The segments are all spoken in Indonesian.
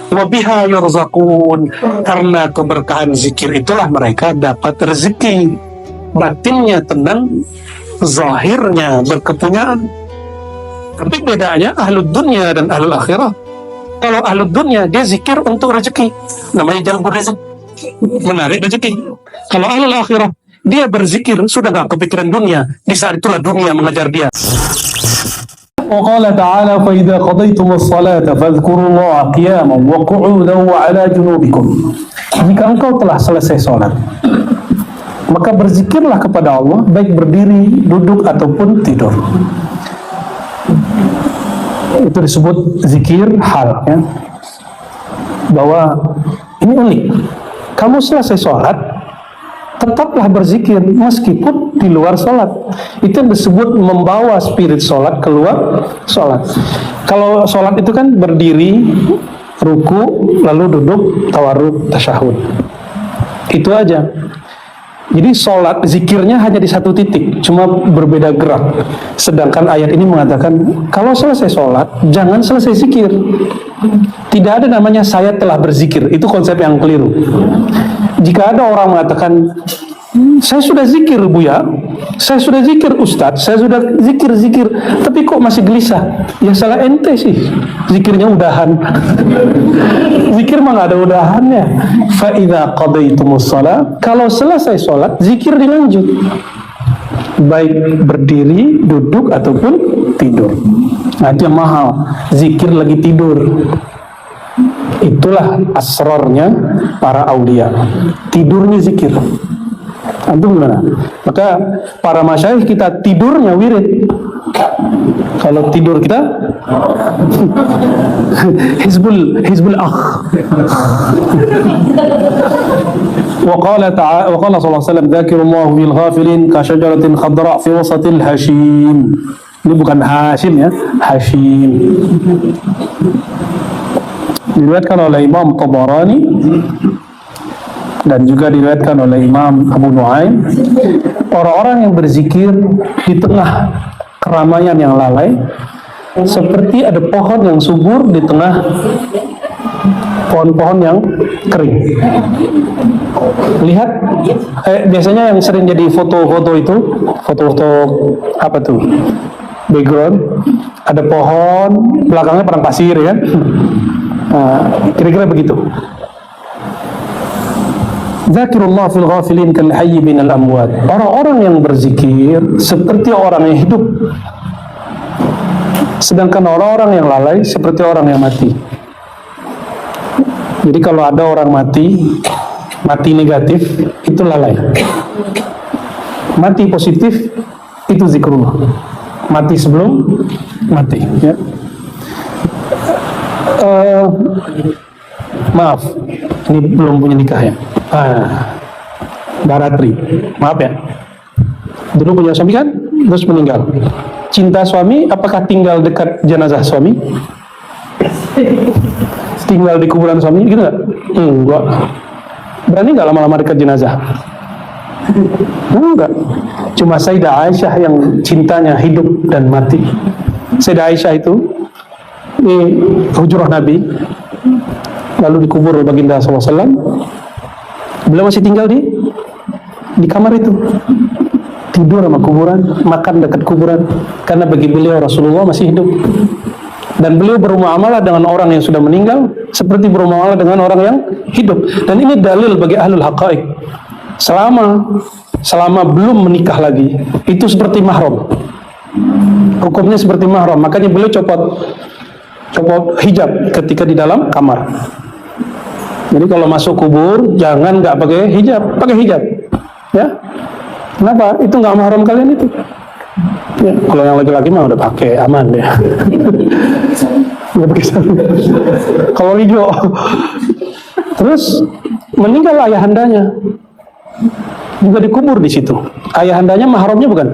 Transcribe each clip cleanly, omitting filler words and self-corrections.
Wabiha yurzaqun, karena keberkahan zikir itulah mereka dapat rezeki. Batinnya tenang, zahirnya berkepunyaan. Tapi bedanya ahlud dunia dan ahlul akhirah. Kalau ahlud dunia dia zikir untuk rezeki, namanya jalur rezeki, menarik rezeki. Kalau ahlul akhirah dia berzikir sudah gak kepikiran dunia, di saat itulah dunia mengajar dia. وقال تعالى فإذا قضيتم الصلاة فاذكروا الله قياما وقعودا وعلى جنوبكم. Jika engkau telah selesai sholat, maka berzikirlah kepada Allah baik berdiri, duduk ataupun tidur. Itu disebut zikir hal, ya. Bahwa ini unik. Kamu selesai sholat, tetaplah berzikir meskipun di luar sholat. Itu yang disebut membawa spirit sholat keluar sholat. Kalau sholat itu kan berdiri, ruku, lalu duduk, tawarruk, tasyahud. Itu aja. Jadi sholat, zikirnya hanya di satu titik, cuma berbeda gerak. Sedangkan ayat ini mengatakan, kalau selesai sholat, jangan selesai zikir. Tidak ada namanya saya telah berzikir. Itu konsep yang keliru. Jika ada orang mengatakan, saya sudah zikir Buya, saya sudah zikir Ustadz, saya sudah zikir, tapi kok masih gelisah? Ya salah ente sih, zikirnya udahan. Zikir mah gak ada udahannya. Fa idza qadaytumus shalah, kalau selesai sholat, zikir dilanjut, baik berdiri, duduk ataupun tidur. Nah itu yang mahal, zikir lagi tidur. Itulah asrarnya para aulia, tidurnya zikir. Antum gimana? Maka para masyayikh kita tidurnya wirid. Kalau tidur kita hizbul akh. Wa qala sallallahu alaihi wasallam dzakirullahu fil ghafilin ka syajaratin khadra fi wasatil hashim. Ini bukan Hashim ya, Hashim. Diriwayatkan oleh Imam Tabarani dan juga diriwayatkan oleh Imam Abu Nuaim, orang-orang yang berzikir di tengah keramaian yang lalai seperti ada pohon yang subur di tengah pohon-pohon yang kering. Lihat, biasanya yang sering jadi foto-foto itu, foto-foto apa tuh? Background, ada pohon, belakangnya padang pasir ya. Kira-kira begitu. Zakirullah fil ghafilin kal hayy binal amwat. Orang-orang yang berzikir seperti orang yang hidup, sedangkan orang-orang yang lalai seperti orang yang mati. Jadi kalau ada orang mati negatif itu lalai. Mati positif itu zikrullah. Mati sebelum mati ya. Maaf, ini belum punya nikah ya. Mbak Ratri, maaf ya. Dulu punya suami kan, terus meninggal. Cinta suami, apakah tinggal dekat jenazah suami? Tinggal di kuburan suami, gitu nggak? Enggak. Berani nggak lama-lama dekat jenazah? Enggak. Cuma Sayyidah Aisyah yang cintanya hidup dan mati. Sayyidah Aisyah itu di hujrah Nabi, lalu dikubur oleh baginda SAW. Beliau masih tinggal di kamar itu, tidur sama kuburan, makan dekat kuburan, karena bagi beliau Rasulullah masih hidup. Dan beliau bermuamalah dengan orang yang sudah meninggal seperti bermuamalah dengan orang yang hidup. Dan ini dalil bagi ahlul haqaiq, selama belum menikah lagi itu seperti mahram, hukumnya seperti mahram. Makanya beliau copot hijab ketika di dalam kamar. Jadi kalau masuk kubur jangan nggak pakai hijab, ya. Kenapa? Itu nggak mahram kalian itu. Ya, kalau yang laki-laki mah udah pakai, aman ya. Nggak pakai sarung. Kalau hijau, terus meninggal ayahandanya, juga dikubur di situ. Ayahandanya mahramnya bukan?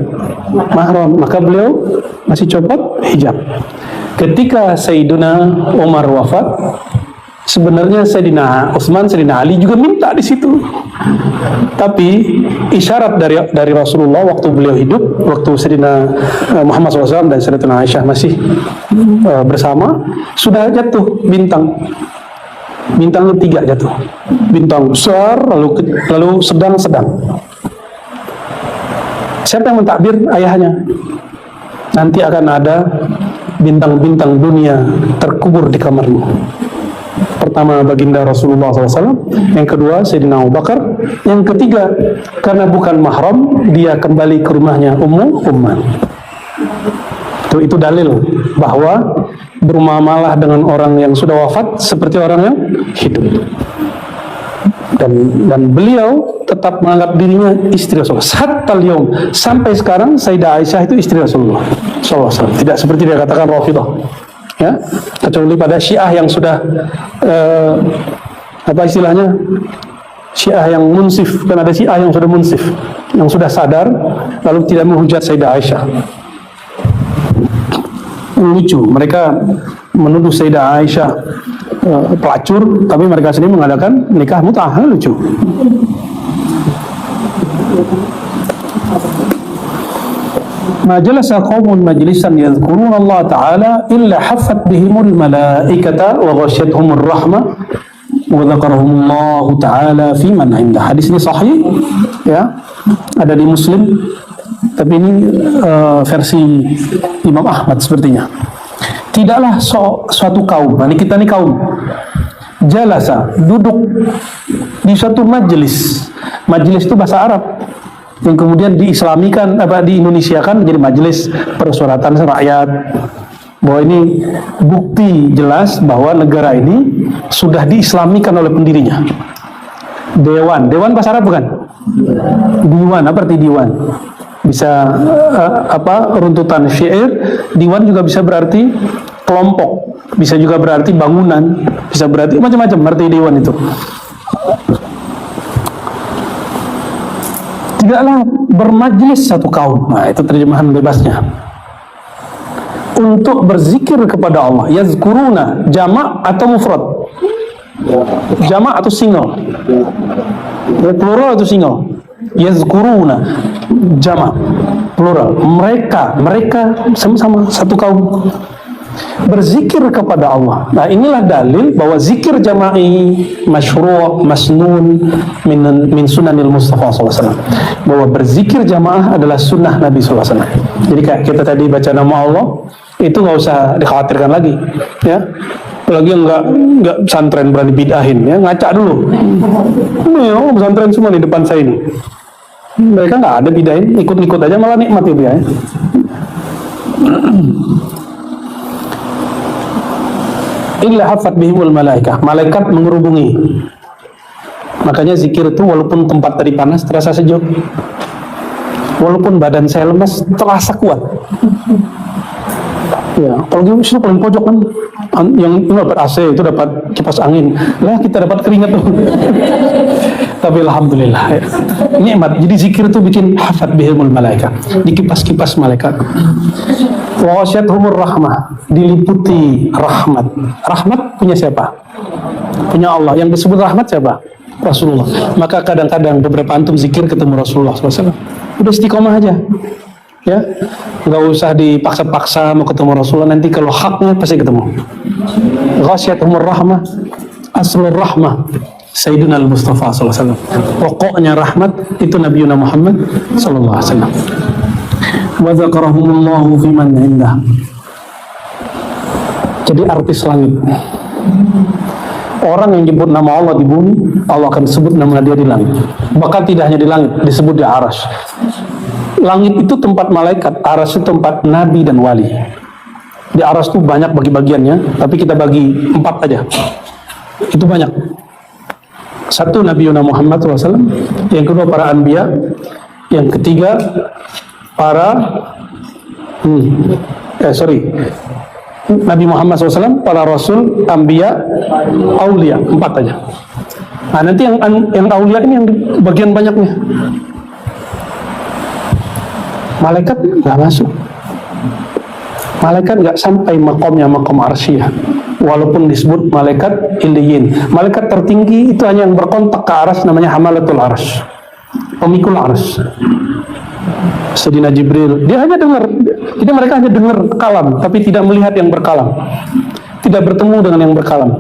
Mahram, maka beliau masih copot hijab. Ketika Sayyidina Umar wafat, sebenarnya Sayyidina Utsman, Sayyidina Ali juga minta di situ. Tapi isyarat dari Rasulullah waktu beliau hidup, waktu Sayyidina Muhammad SAW dan Sayyidatina Aisyah masih bersama, sudah jatuh bintang. Bintang ketiga jatuh. Bintang besar, lalu sedang. Siapa yang mentakbir? Ayahnya. Nanti akan ada bintang-bintang dunia terkubur di kamarmu. Pertama baginda Rasulullah SAW, yang kedua Sayyidina Abu Bakar, yang ketiga karena bukan mahram dia kembali ke rumahnya Ummu Umman. Itu dalil bahwa bermuamalah dengan orang yang sudah wafat seperti orang yang hidup. Dan beliau tetap menganggap dirinya istri Rasulullah. Hatta al-yawm, sampai sekarang Sayyidah Aisyah itu istri Rasulullah SAW. Tidak seperti dia katakan Rafidah. Ya, kecuali pada Syiah yang sudah apa istilahnya, Syiah yang munsif. Kan ada Syiah yang sudah munsif, yang sudah sadar lalu tidak menghujat Sayyidah Aisyah. Lucu, mereka menuduh Sayyidah Aisyah pelacur, tapi mereka sendiri mengadakan nikah mut'ah. Lucu. Ma jalasa qaumun majlisan yadhkuruna Allah Ta'ala illa haffat bihimul malaikata wa ghasyiyatuhumur rahmah wa dzakarahumullahu Ta'ala fi man 'inda. Hadis ini sahih, ya, ada di Muslim, tapi ini versi Imam Ahmad sepertinya. Tidaklah suatu kaum, ini kita nih kaum, jalasa, duduk di suatu majelis. Majelis itu bahasa Arab yang kemudian diislamikan, diindonesiakan menjadi majelis persuratan rakyat. Bahwa ini bukti jelas bahwa negara ini sudah diislamikan oleh pendirinya. Dewan bahasa Arab bukan? Diwan, apa arti diwan? Bisa runtutan syair. Diwan juga bisa berarti kelompok, bisa juga berarti bangunan, bisa berarti macam-macam arti dewan itu. Tidaklah bermajlis satu kaum, nah itu terjemahan bebasnya, untuk berzikir kepada Allah. Yazkuruna, jamak atau mufrad? Jamak atau single? Plural atau single? Yazkuruna, jamak, plural. Mereka sama-sama satu kaum berzikir kepada Allah. Nah, inilah dalil bahwa zikir jama'i masyru', masnun min sunanil Mustafa SAW. Bahwa berzikir jamaah adalah sunnah Nabi SAW. Jadi kayak kita tadi baca nama Allah, itu nggak usah dikhawatirkan lagi, ya. Apalagi nggak pesantren berani bid'ahin, ya, ngaca dulu. Pesantren semua di depan saya ini. Mereka nggak ada bid'ahin, ikut-ikut aja malah nikmat itu, ya. Illa hafat bihimul malaikah, malaikat mengerubungi. Makanya zikir itu walaupun tempat tadi panas terasa sejuk, walaupun badan saya lemas terasa kuat. Ya, kalau itu paling pojok kan, yang dapat AC itu dapat kipas angin, lah kita dapat keringat tuh. Tapi alhamdulillah, ya, nikmat. Jadi zikir itu bikin hafat bihimul malaikah, dikipas-kipas malaikat. Wa ghasyiyatuhumur rahmah, diliputi rahmat. Rahmat punya siapa? Punya Allah. Yang disebut rahmat siapa? Rasulullah. Maka kadang-kadang beberapa antum zikir ketemu Rasulullah SAW, udah istiqomah aja, ya, nggak usah dipaksa-paksa mau ketemu Rasulullah. Nanti kalau haknya pasti ketemu. Ghasyiyatuhumur rahmah, aslur rahmah Sayyidina al-Mustafa SAW. Pokoknya rahmat itu Nabi Muhammad SAW. Wa dzakarahumullahu fi man 'indah. Jadi artis langit. Orang yang nyebut nama Allah di bumi, Allah akan sebut nama dia di langit. Bahkan tidak hanya di langit, disebut di arsy. Langit itu tempat malaikat, arsy itu tempat nabi dan wali. Di arsy itu banyak bagi-bagiannya, tapi kita bagi 4 aja. Itu banyak. Satu Nabi Muhammad SAW, yang kedua para anbiya, yang ketiga para Nabi Muhammad SAW, para rasul, anbiya, aulia, 4 aja. Nah, nanti yang aulia ini yang bagian banyaknya. Malaikat nggak masuk. Malaikat nggak sampai makomnya makom arsyah, walaupun disebut malaikat iliyin. Malaikat tertinggi itu hanya yang berkontak ke arsy, namanya hamalatul arsy, pemikul arsy. Sayyidina Jibril, dia hanya dengar. Jadi mereka hanya dengar kalam, tapi tidak melihat yang berkalam. tidak bertemu dengan yang berkalam.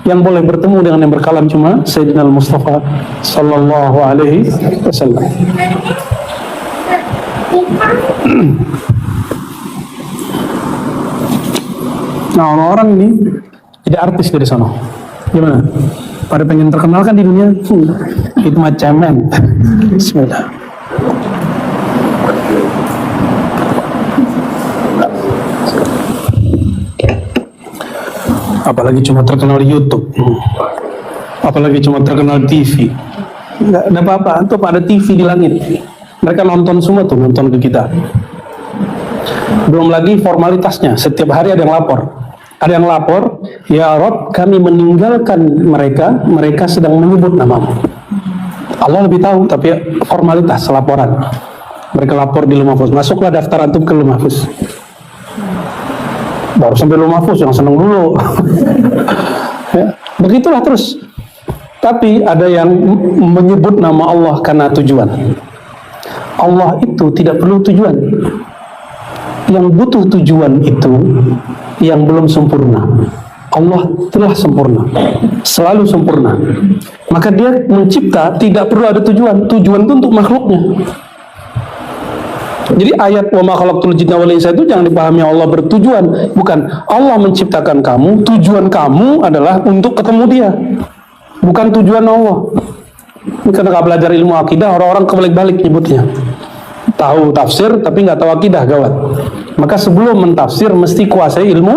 Yang boleh bertemu dengan yang berkalam cuma Sayyidina Al-Mustafa sallallahu alaihi wasallam. Nah, orang-orang ini jadi artis dari sana. Gimana? Pada pengen terkenal kan di dunia? Itu macam Bismillah. Apalagi cuma terkenal di YouTube, apalagi cuma terkenal di TV. Nggak ada apa-apa, itu ada TV di langit. Mereka nonton semua tuh, nonton ke kita. Belum lagi formalitasnya, setiap hari ada yang lapor. Ada yang lapor, ya Rob, kami meninggalkan mereka, mereka sedang menyebut namamu. Allah lebih tahu, tapi formalitas laporan. Mereka lapor di Lauh Mahfuz, masuklah daftar antum ke Lauh Mahfuz. Baru sampai Lauh Mahfuz, yang senang dulu. Ya, begitulah terus. Tapi ada yang menyebut nama Allah karena tujuan. Allah itu tidak perlu tujuan. Yang butuh tujuan itu yang belum sempurna. Allah telah sempurna, selalu sempurna. Maka dia mencipta tidak perlu ada tujuan. Tujuan itu untuk makhluknya. Jadi ayat wa ma khalaqtul jinna wal insa itu jangan dipahami Allah bertujuan. Bukan, Allah menciptakan kamu, tujuan kamu adalah untuk ketemu dia. Bukan tujuan Allah. Ini karena gak belajar ilmu akidah, orang-orang kebalik-balik nyebutnya. Tahu tafsir tapi nggak tahu akidah, gawat. Maka sebelum mentafsir mesti kuasai ilmu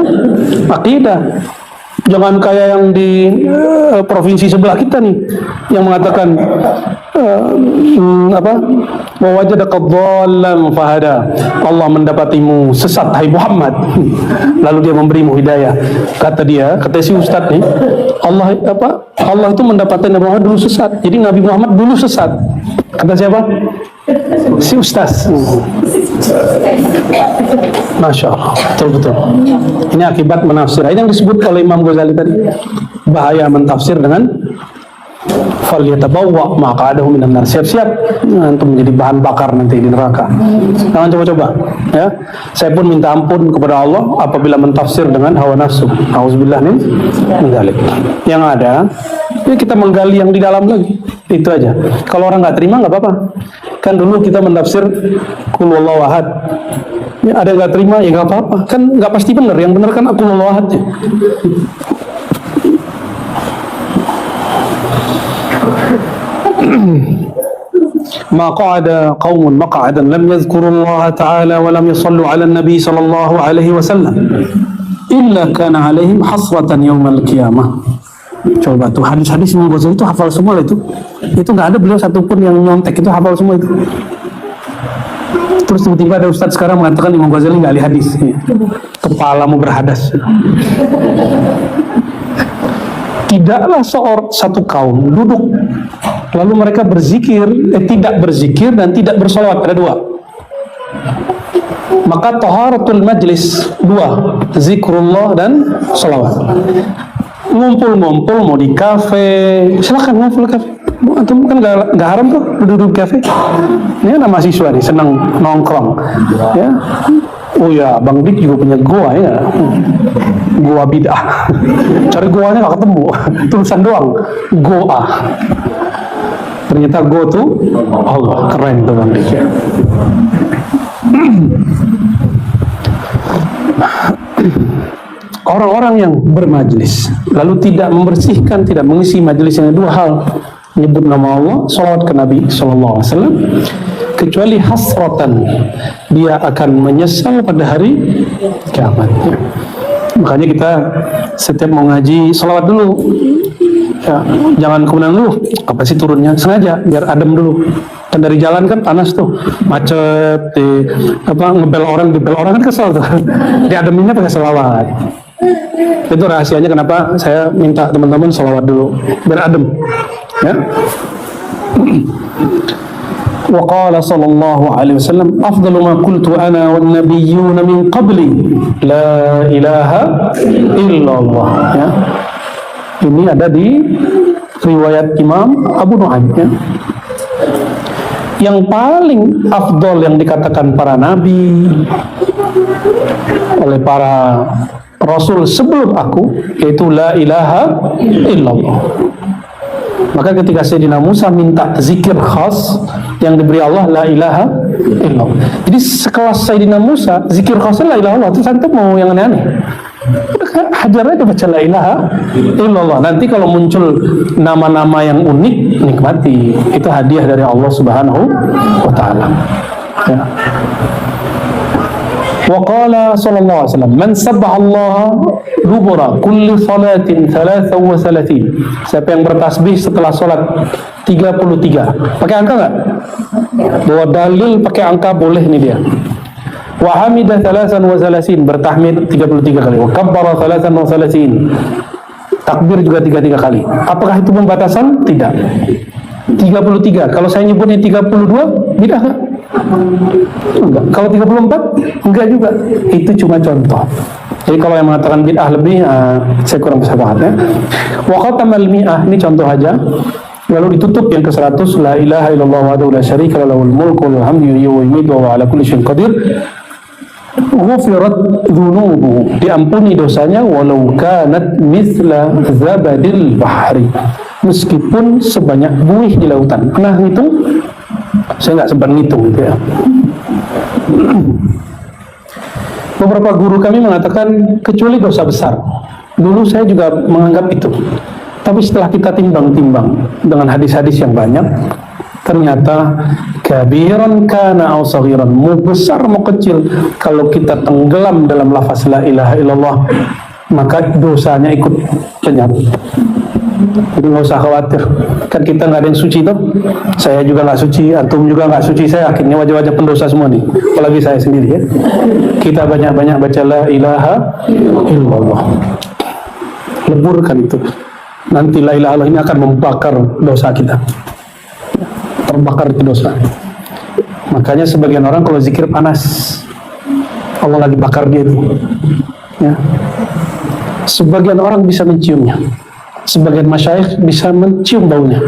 akidah. Jangan kayak yang di provinsi sebelah kita nih, yang mengatakan wa wajadaka dhallan fahada. Allah mendapatimu sesat hai Muhammad. Lalu dia memberimu hidayah. Kata si ustadz nih, Allah itu mendapatkan Nabi Muhammad dulu sesat. Jadi Nabi Muhammad dulu sesat. Kata siapa? Si ustaz. Masya Allah, betul-betul. Ini akibat menafsir. Ini yang disebut oleh Imam Ghazali tadi. Bahaya mentafsir dengan falyatabawwa maq'adahu minan nar. Siap-siap untuk menjadi bahan bakar nanti di neraka. Jangan coba-coba, ya. Saya pun minta ampun kepada Allah apabila mentafsir dengan hawa nafsu. Auzubillah min dzalik. Yang ada, ya kita menggali yang di dalam lagi. Itu aja. Kalau orang nggak terima nggak apa-apa. Kan dulu kita mentafsir qul huwallahu ahad. Ya, ada yang nggak terima ya nggak apa-apa. Kan nggak pasti benar. Yang benar kan qul huwallahu ahad. ما قعد قوم مقعدا لم يذكروا الله تعالى ولم يصلوا على النبي صلى الله عليه وسلم إلا كان عليهم حسرة يوم القيامة. Coba tuh hadis-hadis Imam Ghazali itu hafal semua itu nggak ada beliau satupun yang nyontek, itu hafal semua itu. Terus tiba-tiba ada ustadz sekarang mengatakan Imam Ghazali nggak ahli hadis. Kepalamu berhadas. Tidaklah satu kaum duduk lalu mereka berzikir, tidak berzikir dan tidak bersolawat, ada dua. Maka taharatul majlis dua, zikrullah dan solawat. Ngumpul-ngumpul mau di kafe, silakan ngumpul di kafe. Antum kan nggak haram tuh duduk di kafe. Ini kan mahasiswa nih senang nongkrong, ya. Oh ya, Bang Dik juga punya goa ya. Goa bid'ah. Cari goanya nggak ketemu, tulisan doang. Goa. Ternyata go tuh Allah, keren tuh Bang Dik ya. Orang-orang yang bermajlis lalu tidak membersihkan, tidak mengisi majlisnya, dua hal: menyebut nama Allah, salawat ke Nabi Sallallahu Alaihi Wasallam, kecuali hasratan, dia akan menyesal pada hari kiamat. Makanya kita setiap mau ngaji salawat dulu, ya, jangan kemudian dulu apa sih turunnya, sengaja biar adem dulu. Kan dari jalan kan panas tuh, macet, ngebel orang kan kesel tuh. Diademinnya pakai salawat. Itu rahasianya kenapa saya minta teman-teman salawat dulu biar adem, ya. Wa qala sallallahu alaihi wasallam afdalu ma qultu ana wan nabiyyuna min qabli la ilaha illallah, ya. Ini ada di riwayat Imam Abu Nu'aim, ya. Yang paling afdol yang dikatakan para nabi oleh para Rasul sebelum aku, yaitu la ilaha illallah. Maka ketika Sayyidina Musa minta zikir khas yang diberi Allah, la ilaha illallah. Jadi sekelas Sayyidina Musa, zikir khasnya la ilaha illallah. Terus antum mau yang aneh-aneh? Hajar aja baca la ilaha illallah. Nanti kalau muncul nama-nama yang unik, nikmati. Itu hadiah dari Allah Subhanahu wa ta'ala. Ya. Wa qala sallallahu alaihi wasallam, man sabbaha Allah dubura kulli salatin 33. Siapa yang bertasbih setelah salat 33. Pakai angka enggak? Bahwa dalil pakai angka boleh nih dia. Wa hamida 33, bertahmid 33 kali. Wa kabbara 33. Takbir juga 33 kali. Apakah itu pembatasan? Tidak. 33. Kalau saya nyebutnya 32, bid'ah enggak? Enggak. Kalau 34, enggak juga. Itu cuma contoh. Jadi kalau yang mengatakan bid'ah lebih, saya kurang bisa paham ya. Wa khatamal mi'ah, ini contoh aja. Lalu ditutup yang ke-100, la ilaha illallah wahdahu la syarika lahu, lahul mulku wa lahul hamdu yuhyi wa yumiitu wa huwa ala kulli syai'in qadir. Ghufirat dzunubuhu, diampuni dosanya, walau kanat mithla zabadil bahri, meskipun sebanyak buih di lautan. Pernah ngitung? Saya nggak sempat ngitung gitu ya. Beberapa guru kami mengatakan kecuali dosa besar. Dulu saya juga menganggap itu. Tapi setelah kita timbang-timbang dengan hadis-hadis yang banyak, ternyata kabiran kana aw saghiran, mau besar mau kecil, kalau kita tenggelam dalam lafaz la ilaha illallah, maka dosanya ikut lenyap. Jadi nggak usah khawatir. Kan kita nggak ada yang suci tuh. Saya juga nggak suci, antum juga nggak suci. Saya yakin ini wajah-wajah pendosa semua nih. Apalagi saya sendiri ya. Kita banyak-banyak baca la ilaha illallah. Leburkan itu. Nanti la ilaha illallah ini akan membakar dosa kita. Terbakar itu dosa. Makanya sebagian orang kalau zikir panas, Allah lagi bakar dia itu. Ya. Sebagian orang bisa menciumnya. Sebagian masyayikh bisa mencium baunya,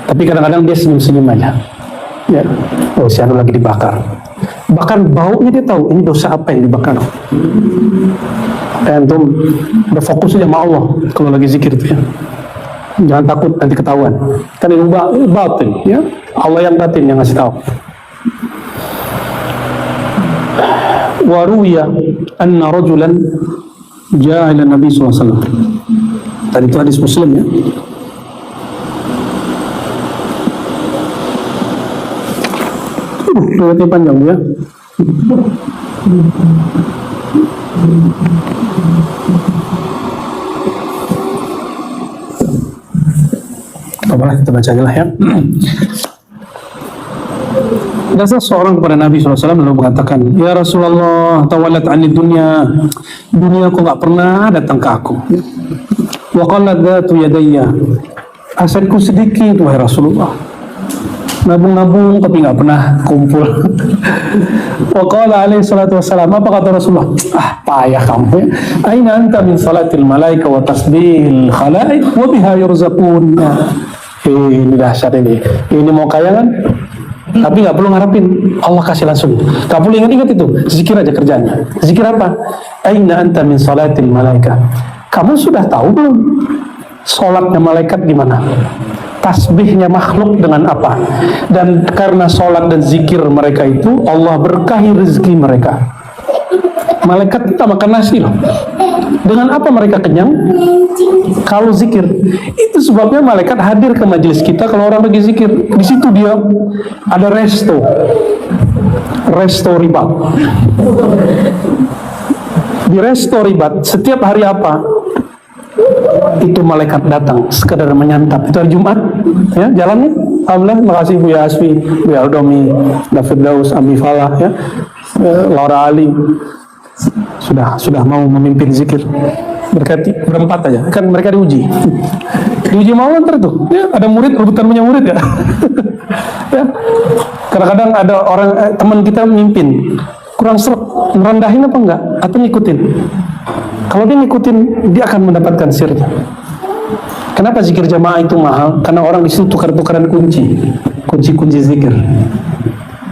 tapi kadang-kadang dia senyum-senyum aja. Ya, oh si anu lagi dibakar. Bahkan baunya dia tahu ini dosa apa yang dibakar. Dan antum berfokus aja sama Allah kalau lagi zikir itu ya. Jangan takut nanti ketahuan. Kan itu batin, ya. Allah yang batin yang ngasih tahu. Wa ruwiya anna rajulan jaa ila Nabi sallallahu alaihi wasallam. Tadi itu hadis Muslim ya. Riwayatnya panjang ya. Apa kita baca aja lah ya. Ada seorang kepada Nabi SAW lalu mengatakan, ya Rasulullah, tawalat anid dunia, dunia kok nggak pernah datang ke aku. Wa qalat dhatu yadayya, asetku sedikit wahai Rasulullah, nabung-nabung tapi nggak pernah kumpul. Wa qala alaihi salatu wassalam, apa kata Rasulullah? Payah kamu ya. Aina anta min salatil malaika wa tasbihil khalaik wa biha yurzaqun. Ini dahsyat ini. Ini mau kaya kan? Tapi nggak perlu ngarepin Allah kasih langsung. Nggak perlu ingat-ingat itu. Zikir aja kerjanya. Zikir apa? Aina anta min salatil malaika. Kamu sudah tahu belum sholatnya malaikat gimana? Tasbihnya makhluk dengan apa? Dan karena sholat dan zikir mereka itu, Allah berkahi rezeki mereka. Malaikat kita makan nasi loh. Dengan apa mereka kenyang? Kalau zikir. Itu sebabnya malaikat hadir ke majelis kita kalau orang lagi zikir. Di situ dia ada resto ribat. Di resto ribat setiap hari apa? Itu malaikat datang sekadar menyantap. Itu hari Jumat ya, jalannya. Alhamdulillah, makasih Bu Yasfi, Bu Aldomi, David Daus, Abi Falah ya, Laura Ali sudah mau memimpin zikir. Berkati berempat aja, kan mereka diuji mau ntar tuh ya, ada murid rebutan punya murid ya. Ya, kadang-kadang ada orang teman kita mimpin kurang serap, merendahin apa enggak atau ngikutin. Kalau dia ngikutin, dia akan mendapatkan sirnya. Kenapa zikir jamaah itu mahal? Karena orang di situ tukar-tukaran kunci zikir.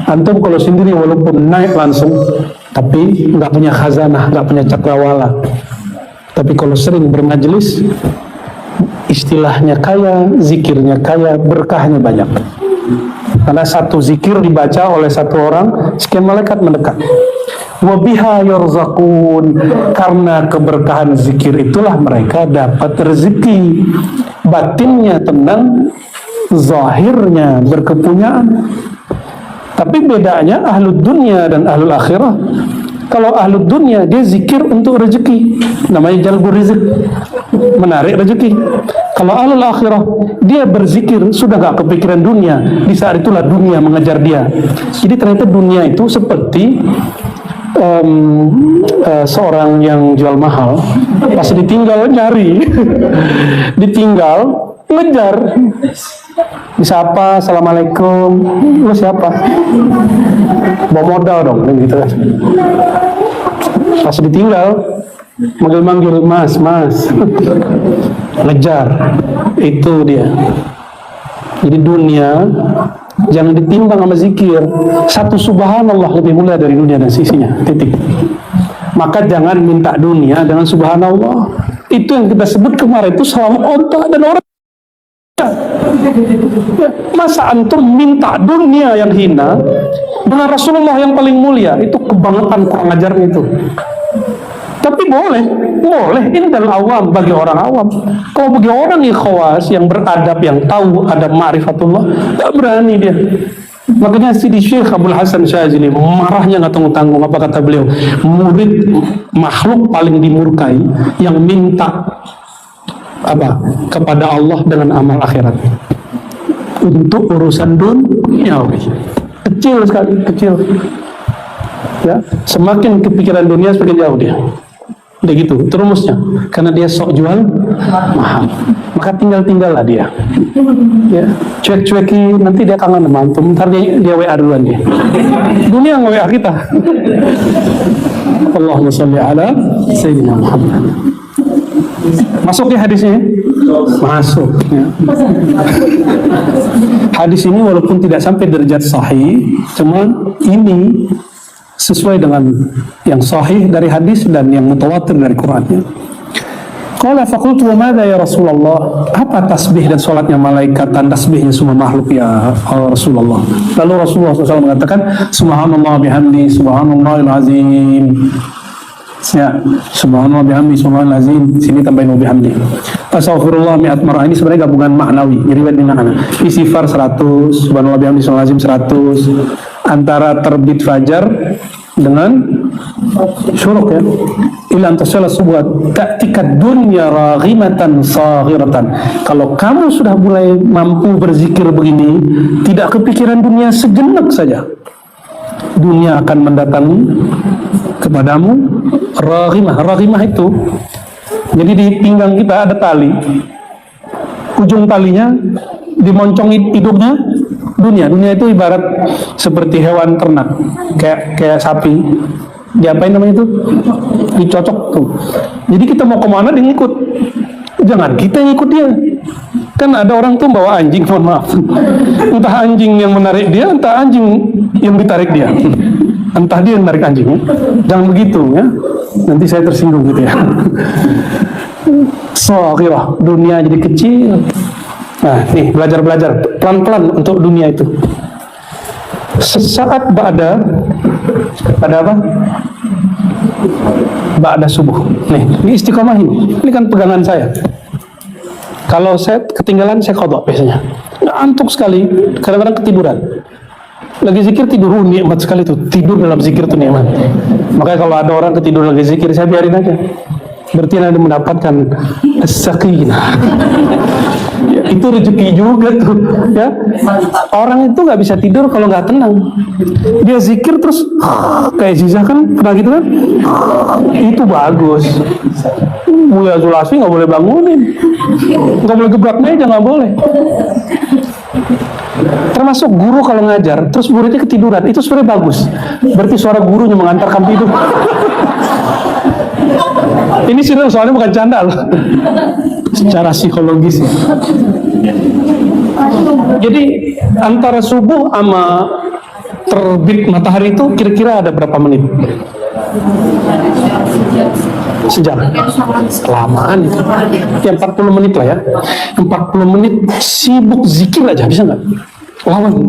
Antum kalau sendiri walaupun naik langsung tapi nggak punya khazanah, nggak punya cakrawala. Tapi kalau sering bermajelis, istilahnya kaya, zikirnya kaya, berkahnya banyak. Karena satu zikir dibaca oleh satu orang, sekian malaikat mendekat. Wabiha yurzaqun, karena keberkahan zikir itulah mereka dapat rezeki. Batinnya tenang, zahirnya berkepunyaan. Tapi bedanya ahlud dunia dan ahlul akhirah. Kalau ahlud dunia dia zikir untuk rezeki, namanya jalbur rizq, menarik rezeki. Kalau ahlul akhirah dia berzikir sudah gak kepikiran dunia, di saat itulah dunia mengejar dia. Jadi ternyata dunia itu seperti seorang yang jual mahal, pas ditinggal nyari, ditinggal ngejar, disapa, assalamualaikum, lu siapa? Bawa modal dong, gitu kan. Pas ditinggal, manggil-manggil, mas, ngejar, itu dia. Jadi dunia jangan ditimbang sama zikir. Satu subhanallah lebih mulia dari dunia dan sisinya, titik. Maka jangan minta dunia dengan subhanallah. Itu yang kita sebut kemarin itu salam onta dan orang. Masa antum minta dunia yang hina dengan Rasulullah yang paling mulia? Itu kebangetan kurang ajarnya itu. Tapi boleh, indal awam, bagi orang awam. Kalau bagi orang ikhwas yang beradab, yang tahu adab ma'rifatullah, tak berani dia. Makanya Sidi Syekh Abdul Hasan Syazili marahnya nggak tanggung-tanggung. Apa kata beliau? Murid makhluk paling dimurkai yang minta apa kepada Allah dengan amal akhirat untuk urusan dunia. Kecil sekali, kecil. Ya, semakin kepikiran dunia semakin jauh dia. Udah gitu, itu rumusnya. Karena dia sok jual mahal, maka tinggal-tinggallah dia. Ya, cuek-cueki, nanti dia kangen sama antum, ntar dia WA duluan dia. Dunia nge-WA kita. Allahumma sholli ala Sayyidina Muhammad. Masuk ya hadisnya? Masuk ya. Hadis ini walaupun tidak sampai derajat sahih, cuman ini sesuai dengan yang sahih dari hadis dan yang mutawatir dari Qurannya. Qala faqultu wa madza ya Rasulullah? Apa tasbih dan salatnya malaikat dan tasbihnya semua makhluk ya Rasulullah? Lalu Rasulullah SAW mengatakan subhanallah bihamdi subhanallahil azim. Ya, subhanallah bihamdi subhanallahil azim. Sini tambahin bihamdi. Astaghfirullah mi'at marrah. Ini sebenarnya gabungan maknawi. Riwayat dengan mana? Istighfar 100, subhanallah bihamdi subhanallahil azim 100. Antara terbit fajar dengan syuruk ya. Ila antasala subuh ta'tikat dunya raghimatan saghiratan. Kalau kamu sudah mulai mampu berzikir begini, tidak kepikiran dunia sejenak saja, dunia akan mendatangi kepadamu. Raghimah itu jadi di pinggang kita ada tali, ujung talinya dimoncongi hidupnya dunia. Dunia itu ibarat seperti hewan ternak, kayak sapi. Diapain namanya itu? Dicocok tuh. Jadi kita mau kemana dia ngikut. Jangan kita ngikut dia. Kan ada orang tuh bawa anjing, mohon maaf. Entah anjing yang menarik dia, entah anjing yang ditarik dia. Entah dia yang menarik anjingnya. Jangan begitu ya. Nanti saya tersinggung gitu ya. Saghirah, dunia jadi kecil. Nah, nih belajar pelan-pelan untuk dunia itu. Sesaat ba'da apa? Ba'da subuh. Nih, ini istiqomah ini. Ini kan pegangan saya. Kalau saya ketinggalan, saya qadha biasanya. Ngantuk sekali, kadang-kadang ketiduran. Lagi zikir tidur, nikmat sekali tuh. Tidur dalam zikir tuh nikmat. Makanya kalau ada orang ketidur lagi zikir, saya biarin aja. Berarti Anda mendapatkan as-sakinah. Ya, itu rezeki juga tuh ya. Orang itu nggak bisa tidur kalau nggak tenang. Dia zikir terus kayak Zizah kan pernah gitu kan. Itu bagus. Mulia Zulasi nggak boleh bangunin, nggak boleh gebrak meja, nggak boleh. Termasuk guru kalau ngajar terus muridnya ketiduran, itu sebenarnya bagus. Berarti suara gurunya mengantarkan tidur. Ini serius, soalnya bukan canda loh. Secara psikologis. Jadi antara subuh sama terbit matahari itu kira-kira ada berapa menit? Sejam. Kelamaan itu. Ya 40 menit lah ya. 40 menit sibuk zikir aja, bisa nggak?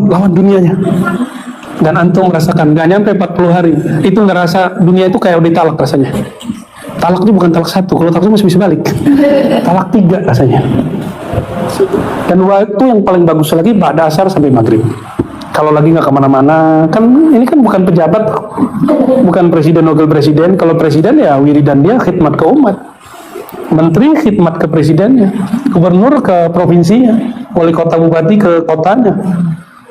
Lawan dunianya. Dan antum merasakan nggak nyampe 40 hari itu ngerasa dunia itu kayak udah talak rasanya. Talak itu bukan talak satu, kalau talak itu masih bisa balik. Talak 3 rasanya. Dan waktu yang paling bagus lagi pada asar sampai maghrib. Kalau lagi nggak kemana-mana, kan ini kan bukan pejabat, bukan presiden, wakil presiden. Kalau presiden ya wiridan dia khidmat ke umat, menteri khidmat ke presidennya, gubernur ke provinsinya, wali kota bupati ke kotanya,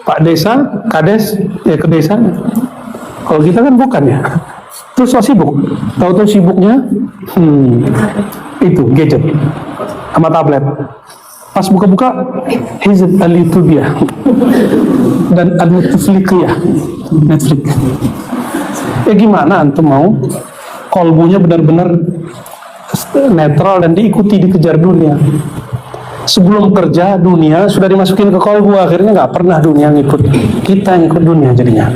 pak desa, kades ya ke desanya. Kalau kita kan bukan ya. Terus so sibuk, tahu-tahu sibuknya itu gadget sama tablet. Pas buka-buka Hizb al-Litubiyah dan Al-Netflixiyah Netflix. Gimana antum mau kolbunya benar-benar netral dan diikuti, dikejar dunia. Sebelum kerja dunia sudah dimasukin ke kolbu, akhirnya nggak pernah dunia ngikut. Kita ngikut dunia jadinya.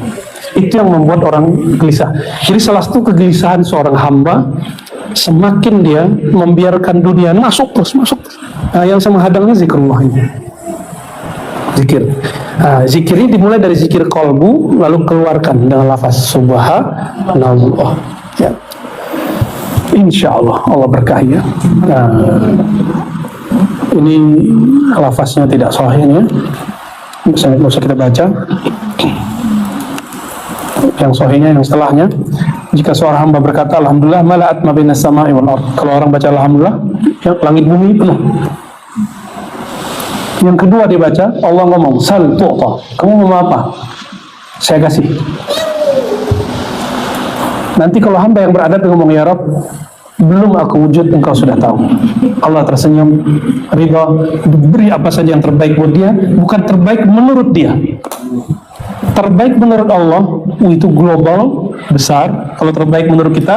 Itu yang membuat orang gelisah. Jadi salah satu kegelisahan seorang hamba, semakin dia membiarkan dunia masuk terus. Nah, yang sama hadangnya zikrullah ini. Zikir. Zikir ini dimulai dari zikir kolbu, lalu keluarkan dengan lafaz subhanallah. Ya. Insya Allah, Allah berkahi ya. Ini lafaznya tidak sahih ya. Nggak usah kita baca. Yang sahihnya yang setelahnya, jika seorang hamba berkata alhamdulillah mala'at ma bainas sama'i wal ardh. Kalau orang baca alhamdulillah, yang langit bumi penuh. Yang kedua dia baca, Allah ngomong sal tu'ta. Kamu mau apa? Saya kasih. Nanti kalau hamba yang beradab ngomong ya Rabb, belum aku wujud, engkau sudah tahu. Allah tersenyum, ridha, beri apa saja yang terbaik buat dia, bukan terbaik menurut dia. Terbaik menurut Allah itu global, besar. Kalau terbaik menurut kita,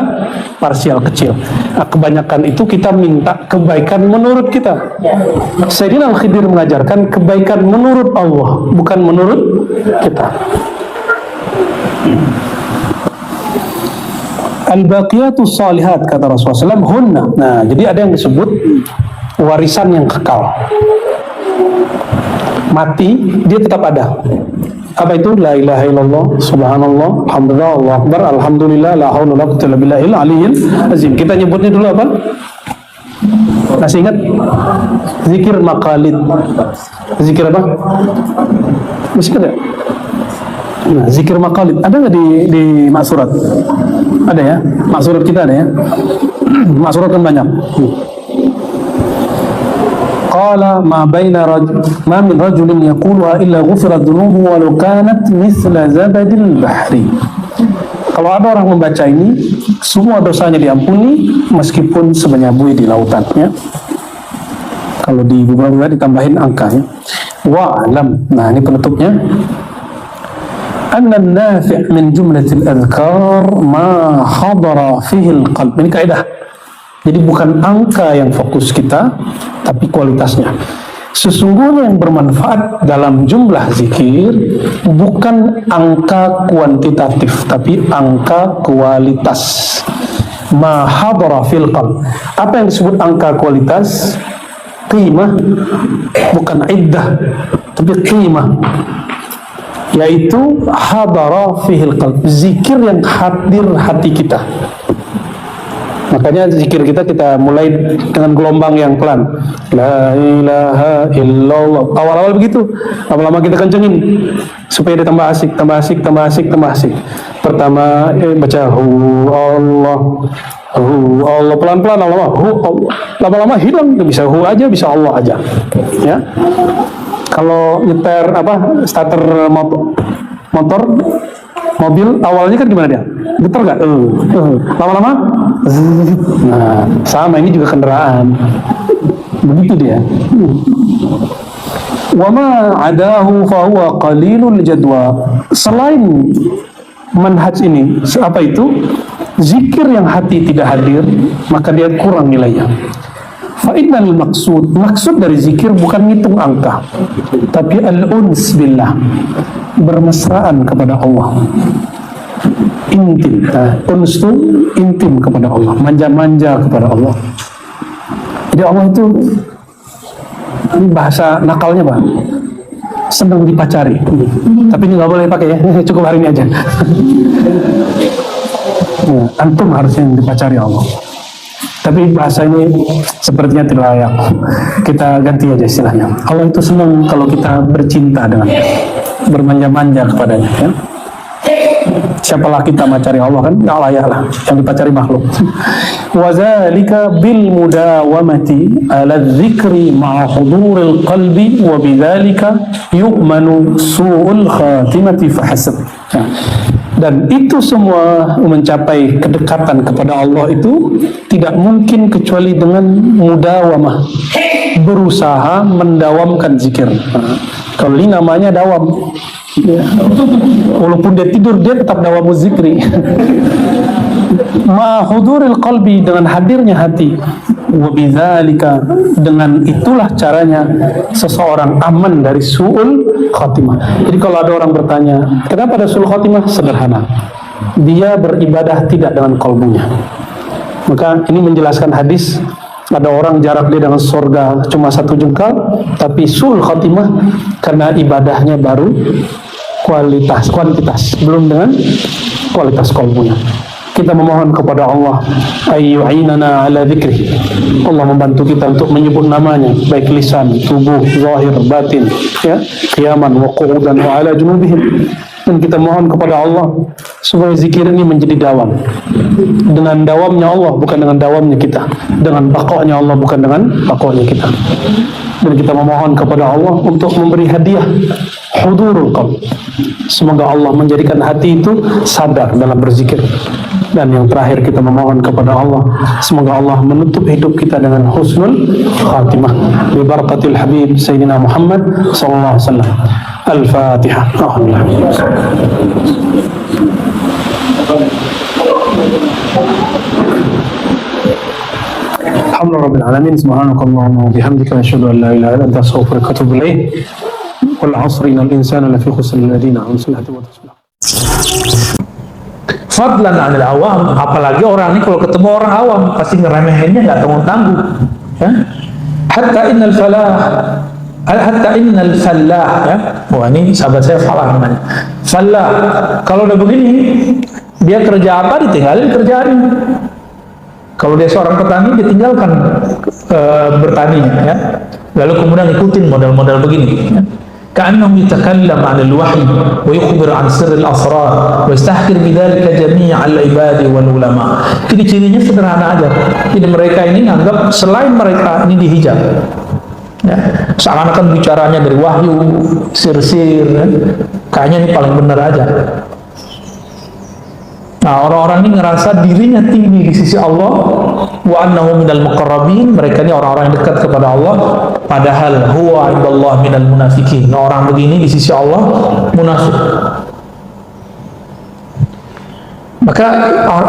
parsial, kecil. Nah, kebanyakan itu kita minta kebaikan menurut kita. Sayyidina Al-Khidir mengajarkan kebaikan menurut Allah, bukan menurut kita. Al-baqiyatus salihat, kata Rasulullah SAW, hunna. Nah, jadi ada yang disebut warisan yang kekal. Mati, dia tetap ada. Apa itu? La ilaha illallah, subhanallah, alhamdulillah, Allahu akbar, alhamdulillah, la haula wala quwwata illa billahil aliyyil azim. Kita nyebutnya dulu apa? Masih ingat? Zikir maqalid. Zikir apa? Masih ingat ya? Nah, zikir maqalid ada nggak di maksurat? Ada ya? Maksurat kita ada ya? Maksurat kan banyak. Qala ma min rajulin yaquluha illa ghufira dhunubuhu walau kanat mithla zabadil bahri. Kalau ada orang membaca ini, semua dosanya diampuni meskipun sebanyak buih di lautan ya. Kalau di beberapa ditambahin angkanya. Wa alam. Nah, ini penutupnya. Anna an-nafi' min jumlatil adhkar ma hadara fihi al-qalb. Ini kaidah. Jadi bukan angka yang fokus kita, tapi kualitasnya. Sesungguhnya yang bermanfaat dalam jumlah zikir bukan angka kuantitatif, tapi angka kualitas. Ma hadara fil qalb. Apa yang disebut angka kualitas? Qimah, bukan iddah, tapi qimah. Yaitu hadara fihil qalb, zikir yang hadir hati kita. Makanya zikir kita mulai dengan gelombang yang pelan. La ilaha illallah. Awal-awal begitu. Lama-lama kita kencengin supaya dia tambah asik. Pertama baca hu Allah pelan-pelan, lama-lama hilang. Bisa hu aja, bisa Allah aja. Ya. Kalau nyeter starter motor mobil awalnya kan gimana dia? Getar nggak? Lama-lama, nah sama ini juga kendaraan, begitu dia. Wa ma adahu fa huwa qalilul jadwa. Selain manhaj ini, apa itu? Zikir yang hati tidak hadir, maka dia kurang nilainya. Fa'innal maksud dari zikir bukan ngitung angka, tapi al-uns billah, bermesraan kepada Allah. intim, unsu intim kepada Allah, manja-manja kepada Allah. Jadi Allah itu, ini bahasa nakalnya Pak, senang dipacari. Tapi ini nggak boleh pakai ya, cukup hari ini aja. Ya, antum harusnya yang dipacari Allah. Tapi bahasa ini sepertinya tidak layak. Kita ganti aja istilahnya. Allah itu senang kalau kita bercinta dengannya, bermanja-manja kepadanya. Ya. Siapalah kita mencari Allah kan? Nggak layak lah. Yang dipacari makhluk. Wazalika bil mudawamati ala dzikri ma'a huduril qalbi wa bidzalika yu'manu su'ul khatimati fahasab. Dan itu semua mencapai kedekatan kepada Allah itu tidak mungkin kecuali dengan mudawamah, berusaha mendawamkan zikir. Kalau ini namanya dawam, ya. Walaupun dia tidur dia tetap dawamu zikri. Ma huduril qalbi, dengan hadirnya hati. Wa bidzalika, dengan itulah caranya seseorang aman dari su'ul khatimah. Jadi kalau ada orang bertanya, kenapa ada su'ul khatimah? Sederhana, dia beribadah tidak dengan kalbunya. Maka ini menjelaskan hadis, ada orang jarak dia dengan surga cuma 1 jengkal, tapi su'ul khatimah karena ibadahnya baru kuantitas, belum dengan kualitas kalbunya. Kita memohon kepada Allah ayyu'inana ala dzikri. Allah membantu kita untuk menyebut namanya, baik lisan, tubuh, zahir, batin, ya, qiyaman wa qu'udan wa ala junubihim. Dan kita mohon kepada Allah supaya zikir ini menjadi dawam. Dengan dawamnya Allah, bukan dengan dawamnya kita. Dengan baqa'nya Allah, bukan dengan baqa'nya kita. Dan kita memohon kepada Allah untuk memberi hadiah hudurul qalb. Semoga Allah menjadikan hati itu sadar dalam berzikir. Dan yang terakhir kita memohon kepada Allah, semoga Allah menutup hidup kita dengan husnul khatimah bi barakatil habib sayyidina Muhammad sallallahu alaihi wasallam. Al-Fatihah. Alhamdulillahirabbil alamin. Subhanakallahumma wa bihamdika asyhadu an la ilaha illa anta astaghfiruka wa atubu ilaik. Wal 'asri innal insana lafi khusr illa alladhina amanu wa tasbih. Fadlan 'anil awam, apalagi orang ini kalau ketemu orang awam pasti ngeremehinnya nggak tanggung-tanggung. Ya? Hatta innal fallah, ya. Wah, ini sahabat saya Falah namanya. Fallah, kalau udah begini, dia kerja apa ditinggalin kerjaannya. Kalau dia seorang petani ditinggalkan bertaninya, ya. Lalu kemudian ikutin model-model begini. Ya. كأنه يتكلم عن الوحي ويخبر عن سر الأسرار ويستحقر بذلك جميع العباد والعلماء. Ciri-cirinya sederhana aja. Jadi mereka ini anggap selain mereka ini dihijab. Ya, seakan-akan bicaranya dari wahyu, sir-sir, ya. Kayaknya ini paling benar aja. Nah, orang-orang ini ngerasa dirinya tinggi di sisi Allah, wa annahu minal muqarrabin, mereka ini orang-orang yang dekat kepada Allah, padahal huwa indallah minal munafikin. Nah, orang begini di sisi Allah munafik. Maka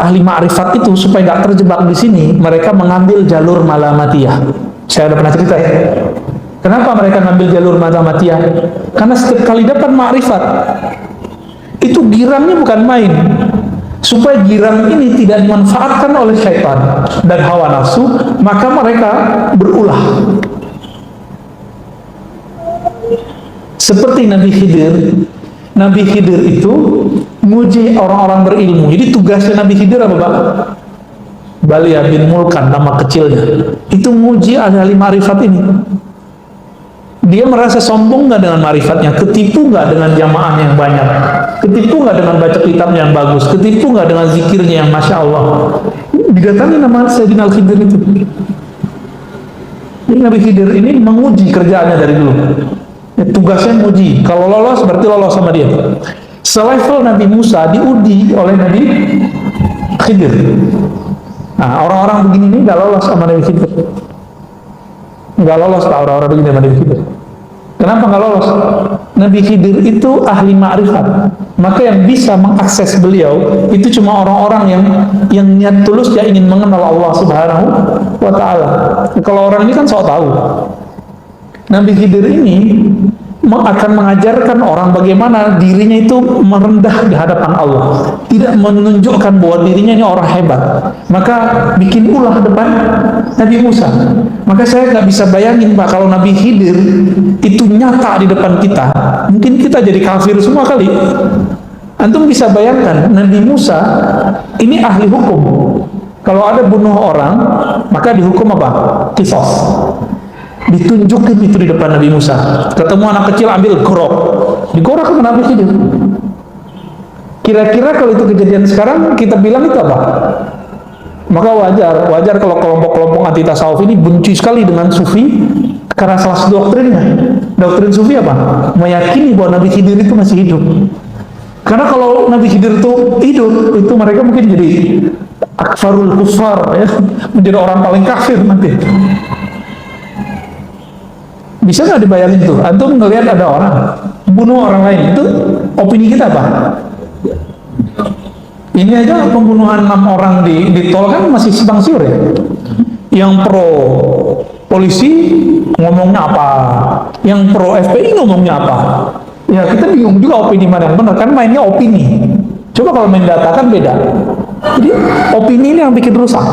ahli ma'rifat itu supaya nggak terjebak di sini, mereka mengambil jalur malamatiyah. Saya udah pernah cerita ya. Kenapa mereka ngambil jalur malamatiyah? Karena setiap kali dapat ma'rifat, itu girangnya bukan main. Supaya girang ini tidak dimanfaatkan oleh syaitan dan hawa nafsu, maka mereka berulah. Seperti Nabi Khidir. Nabi Khidir itu muji orang-orang berilmu. Jadi tugasnya Nabi Khidir apa Pak? Balia bin Mulkan, nama kecilnya. Itu muji ahli ma'rifat ini. Dia merasa sombong nggak dengan marifatnya, ketipu nggak dengan jamaah yang banyak, ketipu nggak dengan baca kitab yang bagus, ketipu nggak dengan zikirnya yang masya Allah. Didatangi nama Sayyidina Al-Khidir itu. Jadi Nabi Khidir ini menguji kerjaannya dari dulu. Ya, tugasnya menguji. Kalau lolos berarti lolos sama dia. Selevel Nabi Musa diuji oleh Nabi Khidir. Nah, orang-orang begini ini nggak lolos sama Nabi Khidir. Nggak lolos Pak, orang-orang begini sama Nabi Khidir. Kenapa nggak lolos? Nabi Khidir itu ahli ma'rifat, maka yang bisa mengakses beliau itu cuma orang-orang yang niat tulus dia ingin mengenal Allah Subhanahu wa Ta'ala. Kalau orang ini kan sok tahu. Nabi Khidir ini akan mengajarkan orang bagaimana dirinya itu merendah di hadapan Allah, tidak menunjukkan bahwa dirinya ini orang hebat. Maka bikin ulah depan Nabi Musa. Maka saya nggak bisa bayangin Pak, kalau Nabi Khidir itu nyata di depan kita, mungkin kita jadi kafir semua kali. Antum bisa bayangkan Nabi Musa ini ahli hukum. Kalau ada bunuh orang, maka dihukum apa? Qisas. Ditunjukin itu di depan Nabi Musa. Ketemu anak kecil, ambil gorok, digorok ke Nabi Khidir. Kira-kira kalau itu kejadian sekarang, kita bilang itu apa? Maka wajar kalau kelompok-kelompok anti tasawuf ini benci sekali dengan sufi karena salah satu doktrinnya. Doktrin sufi apa? Meyakini bahwa Nabi Khidir itu masih hidup. Karena kalau Nabi Khidir itu hidup, itu mereka mungkin jadi akfarul kufar, ya, menjadi orang paling kafir nanti. Bisa nggak dibayangin tuh? Antum ngelihat ada orang bunuh orang lain, itu opini kita apa? Ini aja pembunuhan 6 orang di tol kan masih simpang siur ya. Yang pro polisi ngomongnya apa? Yang pro FPI ngomongnya apa? Ya kita bingung juga opini mana yang benar, kan mainnya opini. Coba kalau main data kan beda. Jadi opini ini yang bikin rusak.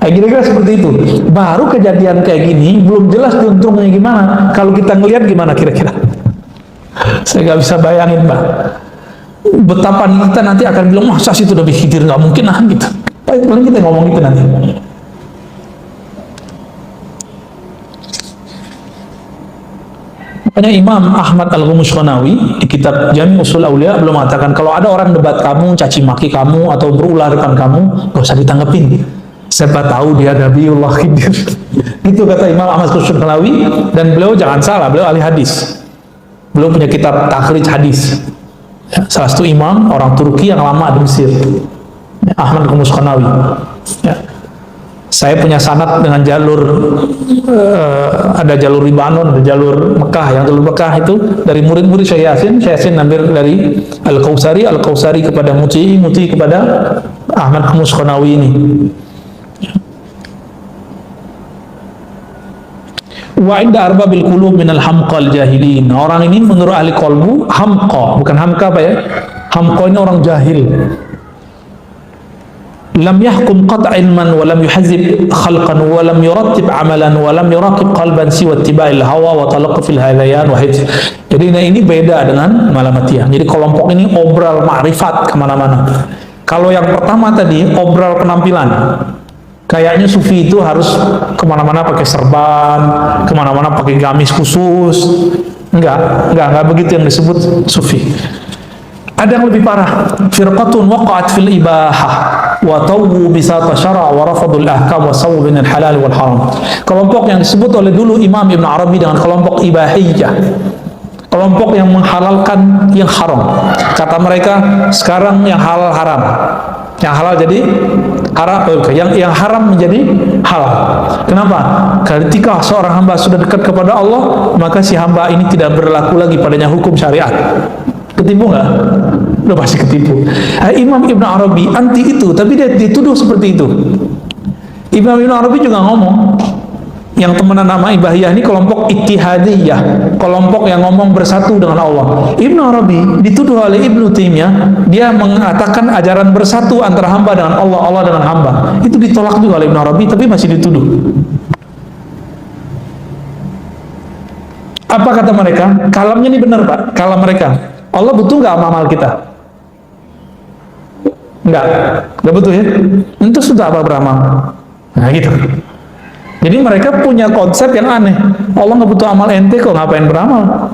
Kira-kira seperti itu. Baru kejadian kayak gini, belum jelas untungnya gimana. Kalau kita ngelihat gimana kira-kira? Saya nggak bisa bayangin, Pak. Betapa kita nanti akan bilang, masa sih itu Nabi Khidir, nggak mungkin lah gitu. Paling kita ngomong itu nanti. Makanya Imam Ahmad Al-Ghumushqanawi di kitab Jami' Ushul Aulia belum mengatakan kalau ada orang debat kamu, caci maki kamu, atau berulah depan kamu, nggak usah ditanggepin. Siapa tahu dia Nabiullah Khidir. Itu kata Imam Ahmad Al-Ghumushqanawi, dan beliau jangan salah, beliau ahli hadis. Beliau punya kitab takhrij hadis. Ya, salah satu imam orang Turki yang lama di Mesir. Ya, Ahmad Al-Ghumushqanawi. Ya. Saya punya sanad dengan jalur ada jalur Libanon, ada jalur Mekah. Yang jalur Mekah itu dari murid-murid Syekh Yasin ambil dari Al-Kausari kepada Muti kepada Ahmad Al-Ghumushqanawi ini. Wa inda arbabil qulub minal hamqal jahilin. Orang ini menurut ahli qalbu hamqa, bukan hamka apa ya? Hamqa ini orang jahil. Lam yahkum qat'an man wa lam yuhazib khalqan wa lam yurattib amalan wa lam yuraqib qalban siwa ittiba'il hawa wa talaqqufil hadayan wa hifz. Jadi ini beda dengan Malamatiyah. Jadi kelompok ini obral ma'rifat kemana-mana. Kalau yang pertama tadi obral penampilan. Kayaknya sufi itu harus kemana-mana pakai serban, kemana-mana pakai gamis khusus. Enggak begitu yang disebut sufi. Ada yang lebih parah. Firqatun waqa'at fil ibahah wa tawwu bisata syara' wa rafadul ahkam wa sawu binal halal wal haram. Kelompok yang disebut oleh dulu Imam Ibn Arabi dengan kelompok ibahiyah. Kelompok yang menghalalkan yang haram. Kata mereka, sekarang yang halal haram. Yang halal jadi haram, yang haram menjadi halal. Kenapa? Ketika seorang hamba sudah dekat kepada Allah, maka si hamba ini tidak berlaku lagi padanya hukum syariat. Ketipu nggak? Udah pasti ketipu. Imam Ibn Arabi anti itu, tapi dia dituduh seperti itu. Imam Ibn Arabi juga ngomong, yang temenan nama Ibahiyah ini kelompok Ittihadiyah, kelompok yang ngomong bersatu dengan Allah. Ibn Arabi dituduh oleh Ibnu Taimiyah, dia mengatakan ajaran bersatu antara hamba dengan Allah, Allah dengan hamba. Itu ditolak juga oleh Ibn Arabi, tapi masih dituduh. Apa kata mereka? Kalamnya ini benar Pak, kalam mereka. Allah butuh nggak amal kita? Nggak butuh ya? Itu sudah apa beramal? Nah gitu. Jadi mereka punya konsep yang aneh. Allah nggak butuh amal ente kok, ngapain beramal?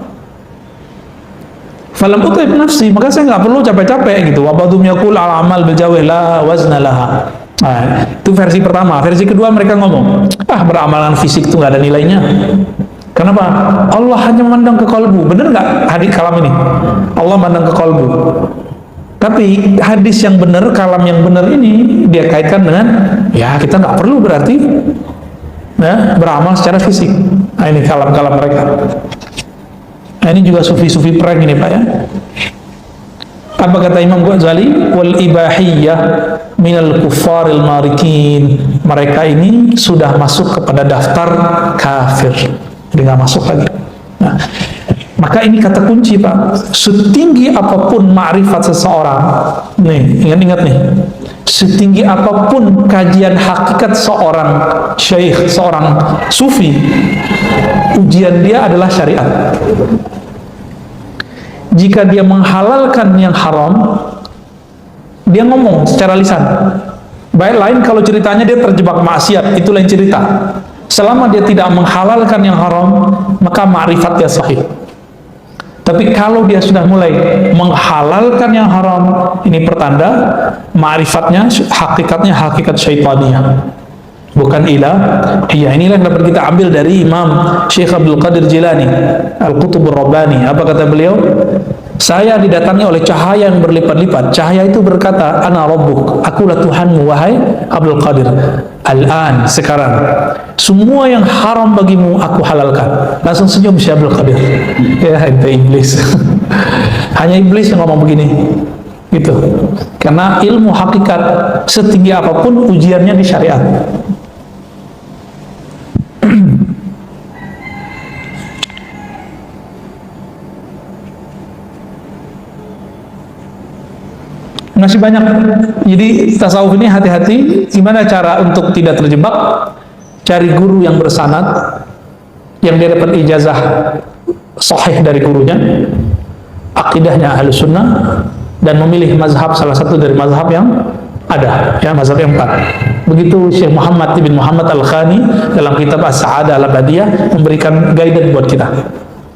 Falam utib nafsi, maka saya nggak perlu capek-capek gitu. Wabadum yakul al amal bijawih la wazna laha. Nah, itu versi pertama. Versi kedua mereka ngomong, beramalan fisik itu nggak ada nilainya. Kenapa? Allah hanya memandang ke kalbu. Benar nggak hadis kalam ini? Allah memandang ke kalbu. Tapi hadis yang benar, kalam yang benar ini dia kaitkan dengan ya kita nggak perlu berarti beramal secara fisik. Nah, ini kalam-kalam mereka. Nah, ini juga sufi-sufi prank ini Pak ya. Apa kata Imam Ghazali? Wal ibahiyah minal kuffaril marikin. Mereka ini sudah masuk kepada daftar kafir. Jadi nggak masuk lagi. Maka ini kata kunci Pak, setinggi apapun ma'rifat seseorang, nih ingat-ingat nih, setinggi apapun kajian hakikat seorang syekh, seorang sufi, ujian dia adalah syariat. Jika dia menghalalkan yang haram, dia ngomong secara lisan. Baik lain kalau ceritanya dia terjebak maksiat, itu lain cerita. Selama dia tidak menghalalkan yang haram, maka ma'rifat dia sahih. Tapi kalau dia sudah mulai menghalalkan yang haram, ini pertanda ma'rifatnya, hakikatnya hakikat syaitaniyah, bukan ilah. Iya, inilah yang dapat kita ambil dari Imam Syekh Abdul Qadir Jilani Al-Qutubur Rabbani. Apa kata beliau? Saya didatangi oleh cahaya yang berlipat-lipat. Cahaya itu berkata, Ana Rabbuk, akulah Tuhanmu, wahai Abdul Qadir. Al-an, sekarang, semua yang haram bagimu aku halalkan. Langsung senyum Syekh Abdul Qadir. Ya, ente iblis. Hanya iblis yang ngomong begini. Gitu. Karena ilmu hakikat setinggi apapun ujiannya di syariat. Masih banyak. Jadi tasawuf ini hati-hati. Gimana cara untuk tidak terjebak? Cari guru yang bersanad, yang dia dapat ijazah sahih dari gurunya, akidahnya Ahlus Sunnah, dan memilih mazhab salah satu dari mazhab yang ada, ya, mazhab yang 4. Begitu Syekh Muhammad bin Muhammad Al-Khani dalam kitab As-Sa'adah Al-Abadiyah memberikan guidance buat kita.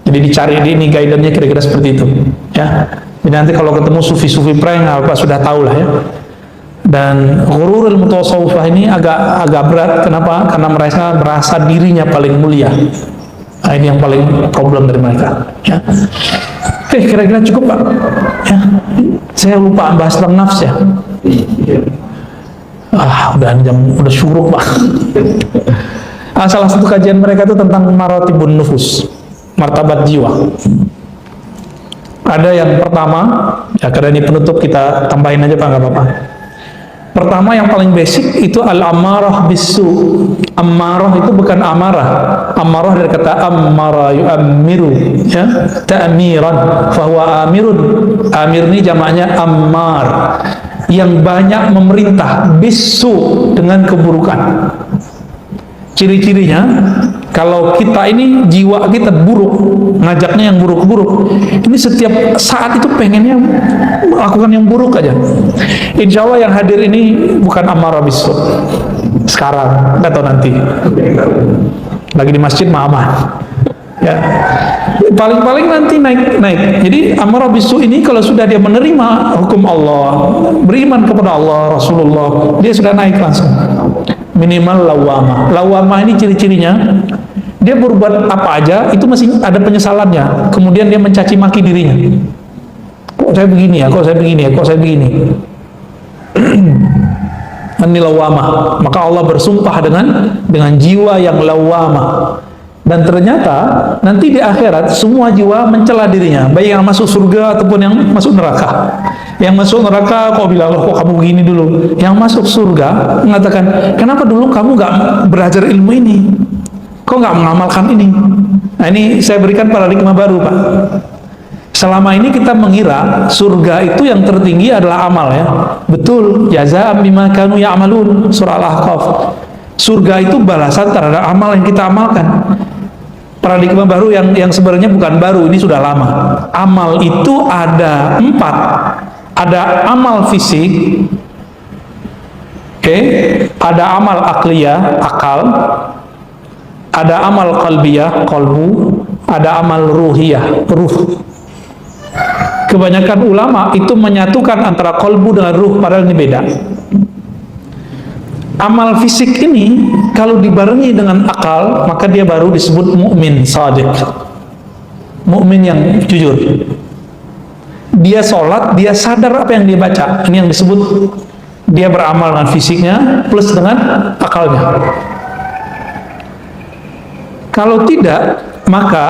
Jadi dicari ini guidance-nya kira-kira seperti itu, ya. Jadi nanti kalau ketemu sufi-sufi prank apa sudah tahu lah, ya. Dan ghururul mutasawwifah ini agak berat. Kenapa? Karena merasa dirinya paling mulia. Nah, ini yang paling problem dari mereka, ya. Oke, kira-kira cukup Pak, ya. Saya lupa bahas tentang nafs, ya. Udah syuruk Pak. Salah satu kajian mereka itu tentang maratibun nufus, martabat jiwa. Ada yang pertama, ya karena ini penutup kita tambahin aja Pak, nggak apa-apa. Pertama yang paling basic itu al-amarah bisu. Amarah itu bukan amarah. Amarah dari kata amara yu'ammiru, ya, ta'miran, fahuwa amirun. Amir ini jamaknya ammar, yang banyak memerintah, bisu, dengan keburukan. Ciri-cirinya, kalau kita ini jiwa kita buruk, ngajaknya yang buruk-buruk, ini setiap saat itu pengennya melakukan yang buruk aja. Insya Allah yang hadir ini bukan amarah bisu sekarang, nggak tahu nanti. Lagi di masjid mah aman, ya. Paling-paling nanti naik. Jadi amarah bisu ini kalau sudah dia menerima hukum Allah, beriman kepada Allah, Rasulullah, dia sudah naik langsung. Minimal lawamah. Lawamah ini ciri-cirinya, dia berbuat apa aja itu masih ada penyesalannya. Kemudian dia mencaci maki dirinya. Kok saya begini ya? Kok saya begini ya? Kok saya begini? Ini lawamah. Maka Allah bersumpah dengan jiwa yang lawamah. Dan ternyata nanti di akhirat semua jiwa mencela dirinya, baik yang masuk surga ataupun yang masuk neraka. Yang masuk neraka kok bilang, loh kok kamu begini dulu. Yang masuk surga mengatakan, kenapa dulu kamu nggak belajar ilmu ini? Kok nggak mengamalkan ini? Nah, ini saya berikan paradigma baru Pak. Selama ini kita mengira surga itu yang tertinggi adalah amal, ya. Betul, jazaa'an bima kanu ya'malun, surah Al-Ahqaf. Surga itu balasan terhadap amal yang kita amalkan. Paradigma baru yang sebenarnya bukan baru, ini sudah lama. Amal itu ada 4. Ada amal fisik, oke, ada amal akliyah, akal, ada amal qalbiyah, qalbu, ada amal ruhiyah, ruh. Kebanyakan ulama itu menyatukan antara qalbu dengan ruh, padahal ini beda. Amal fisik ini kalau dibarengi dengan akal, maka dia baru disebut mukmin shadiq, mukmin yang jujur. Dia sholat, dia sadar apa yang dia baca. Ini yang disebut dia beramal dengan fisiknya plus dengan akalnya. Kalau tidak, maka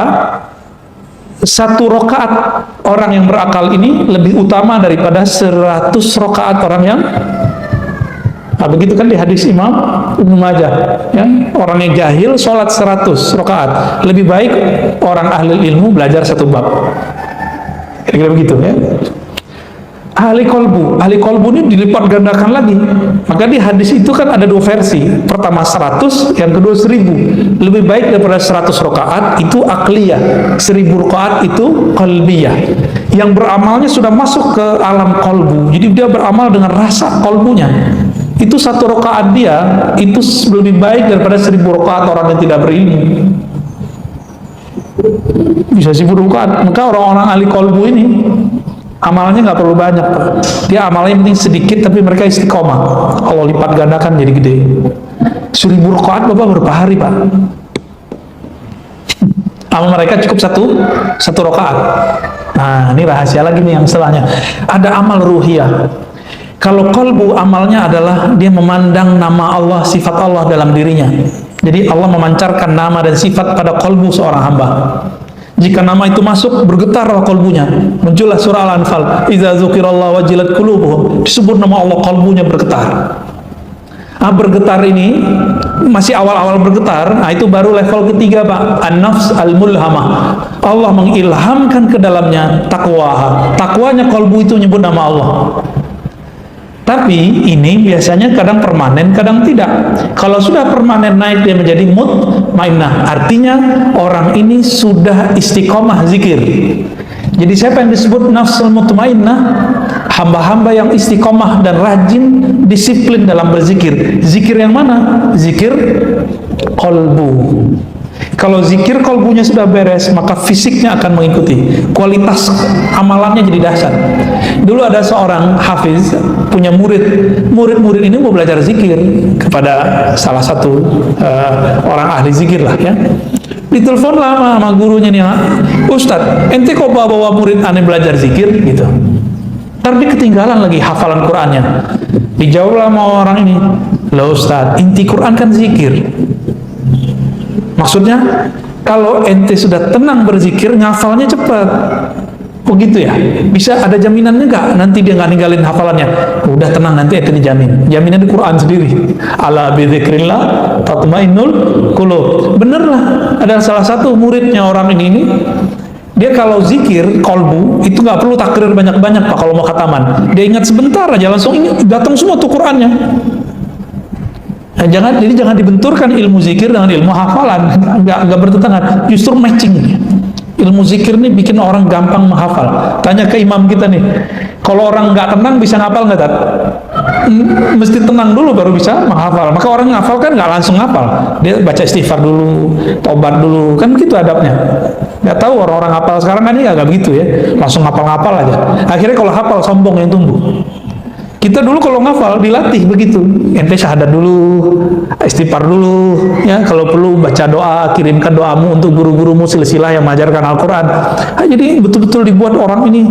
1 rakaat orang yang berakal ini lebih utama daripada 100 rakaat orang yang Nah, begitu kan di hadis Imam Ibnu Majah, ya, orang yang jahil sholat 100 rakaat, lebih baik orang ahli ilmu belajar 1 bab. Kira-kira begitu ya. Ahli kolbu ini dilipat gandakan lagi. Maka di hadis itu kan ada 2 versi. Pertama 100, yang kedua 1000. Lebih baik daripada 100 rakaat itu akliyah, 1000 rakaat itu qalbiyah. Yang beramalnya sudah masuk ke alam kolbu. Jadi dia beramal dengan rasa kolbunya. Itu 1 rakaat dia itu lebih baik daripada 1000 rakaat orang yang tidak berilmu. Bisa 1000 rakaat. Maka orang-orang ahli kolbu ini amalnya nggak perlu banyak, Pak. Dia amalnya penting sedikit, tapi mereka istiqomah. Allah lipat gandakan jadi gede. 1000 rakaat Bapak berapa hari, Pak? Amal mereka cukup satu rakaat. Nah, ini rahasia lagi nih yang setelahnya. Ada amal ruhiyah. Kalau kolbu amalnya adalah dia memandang nama Allah, sifat Allah dalam dirinya. Jadi Allah memancarkan nama dan sifat pada kolbu seorang hamba. Jika nama itu masuk, bergetarlah kolbunya. Muncullah surah Al-Anfal, "Idza dzukirallahu wajilat qulubuhum." Disebut nama Allah, kolbunya bergetar. Bergetar ini masih awal-awal bergetar. Nah, itu baru level ketiga, Pak. An-nafs al-mulhamah. Allah mengilhamkan ke dalamnya takwa. Takwanya kolbu itu nyebut nama Allah. Tapi ini biasanya kadang permanen, kadang tidak. Kalau sudah permanen naik dia menjadi mutmainnah. Artinya orang ini sudah istiqomah zikir. Jadi siapa yang disebut nafsul mutmainnah? Hamba-hamba yang istiqomah dan rajin, disiplin dalam berzikir. Zikir yang mana? Zikir kolbu. Kalau zikir kolbunya sudah beres, maka fisiknya akan mengikuti. Kualitas amalannya jadi dahsyat. Dulu ada seorang hafiz punya murid-murid ini mau belajar zikir kepada salah satu orang ahli zikir lah ya. Ditelepon lama sama gurunya nih, "Ustadz, ente kok bawa murid aneh belajar zikir gitu?" Ntar dia ketinggalan lagi hafalan Qur'annya. Dijawab sama orang ini, "Loh Ustadz, inti Qur'an kan zikir." Maksudnya, kalau ente sudah tenang berzikir, ngafalnya cepat. Oh gitu ya? Bisa ada jaminannya nggak? Nanti dia nggak ninggalin hafalannya. Udah tenang, nanti ente dijamin. Jaminan di Quran sendiri. Ala bidzikrillah tatmainnul qulub. Bener lah. Ada salah satu muridnya orang ini. Dia kalau zikir kolbu itu nggak perlu takrir banyak-banyak, Pak. Kalau mau khataman, dia ingat sebentar aja langsung ingat, datang semua tuh Qurannya. Nah, jadi jangan dibenturkan ilmu zikir dengan ilmu hafalan, nggak bertentangan, justru matching. Ilmu zikir ini bikin orang gampang menghafal. Tanya ke imam kita nih, kalau orang nggak tenang bisa ngapal nggak, Tat? Mesti tenang dulu baru bisa menghafal. Maka orang ngafal kan nggak langsung ngapal, dia baca istighfar dulu, tobat dulu, kan begitu adabnya. Nggak tahu orang-orang hafal sekarang kan ini nggak begitu ya, langsung ngapal-ngapal aja. Akhirnya kalau hafal sombong yang tumbuh. Kita dulu kalau ngafal dilatih begitu. Ente syahadat dulu, istighfar dulu, ya. Kalau perlu baca doa, kirimkan doamu untuk guru-gurumu silsilah yang mengajarkan Al-Quran. Nah, jadi betul-betul dibuat orang ini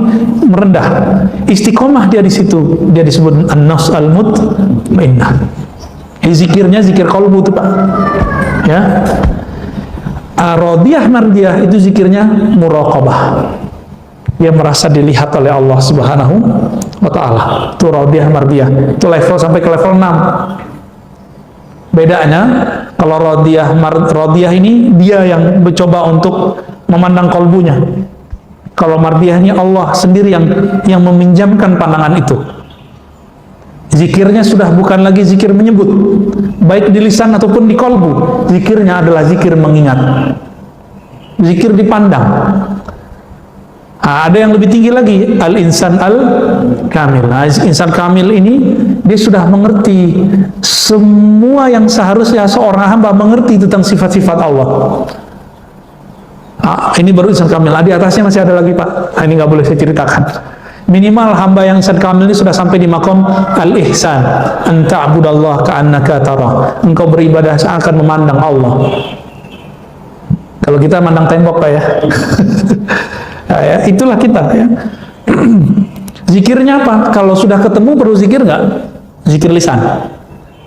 merendah. Istiqomah dia di situ. Dia disebut an-nafs al-mutmainnah. Zikirnya zikir qalbu itu, Pak. Ya. Radiyah mardiyah itu zikirnya muraqabah. Dia merasa dilihat oleh Allah Subhanahu wa ta'ala. Itu radiyah mardiyah. Itu level sampai ke level 6. Bedanya, kalau radiyah ini dia yang mencoba untuk memandang kolbunya. Kalau mardiyahnya Allah sendiri yang meminjamkan pandangan itu. Zikirnya sudah bukan lagi zikir menyebut, baik di lisan ataupun di kolbu. Zikirnya adalah zikir mengingat. Zikir dipandang. Ada yang lebih tinggi lagi, al-insan al-kamil. Nah, insan kamil ini dia sudah mengerti semua yang seharusnya seorang hamba mengerti tentang sifat-sifat Allah. Ini baru insan kamil. Di atasnya masih ada lagi, Pak. Ini nggak boleh saya ceritakan. Minimal hamba yang insan kamil ini sudah sampai di makom al-ihsan. Anta abudallah ka'annaka tara. Engkau beribadah seakan memandang Allah. Kalau kita mandang tembok, Pak ya. Ya, itulah kita ya. Zikirnya apa? Kalau sudah ketemu perlu zikir nggak? Zikir lisan.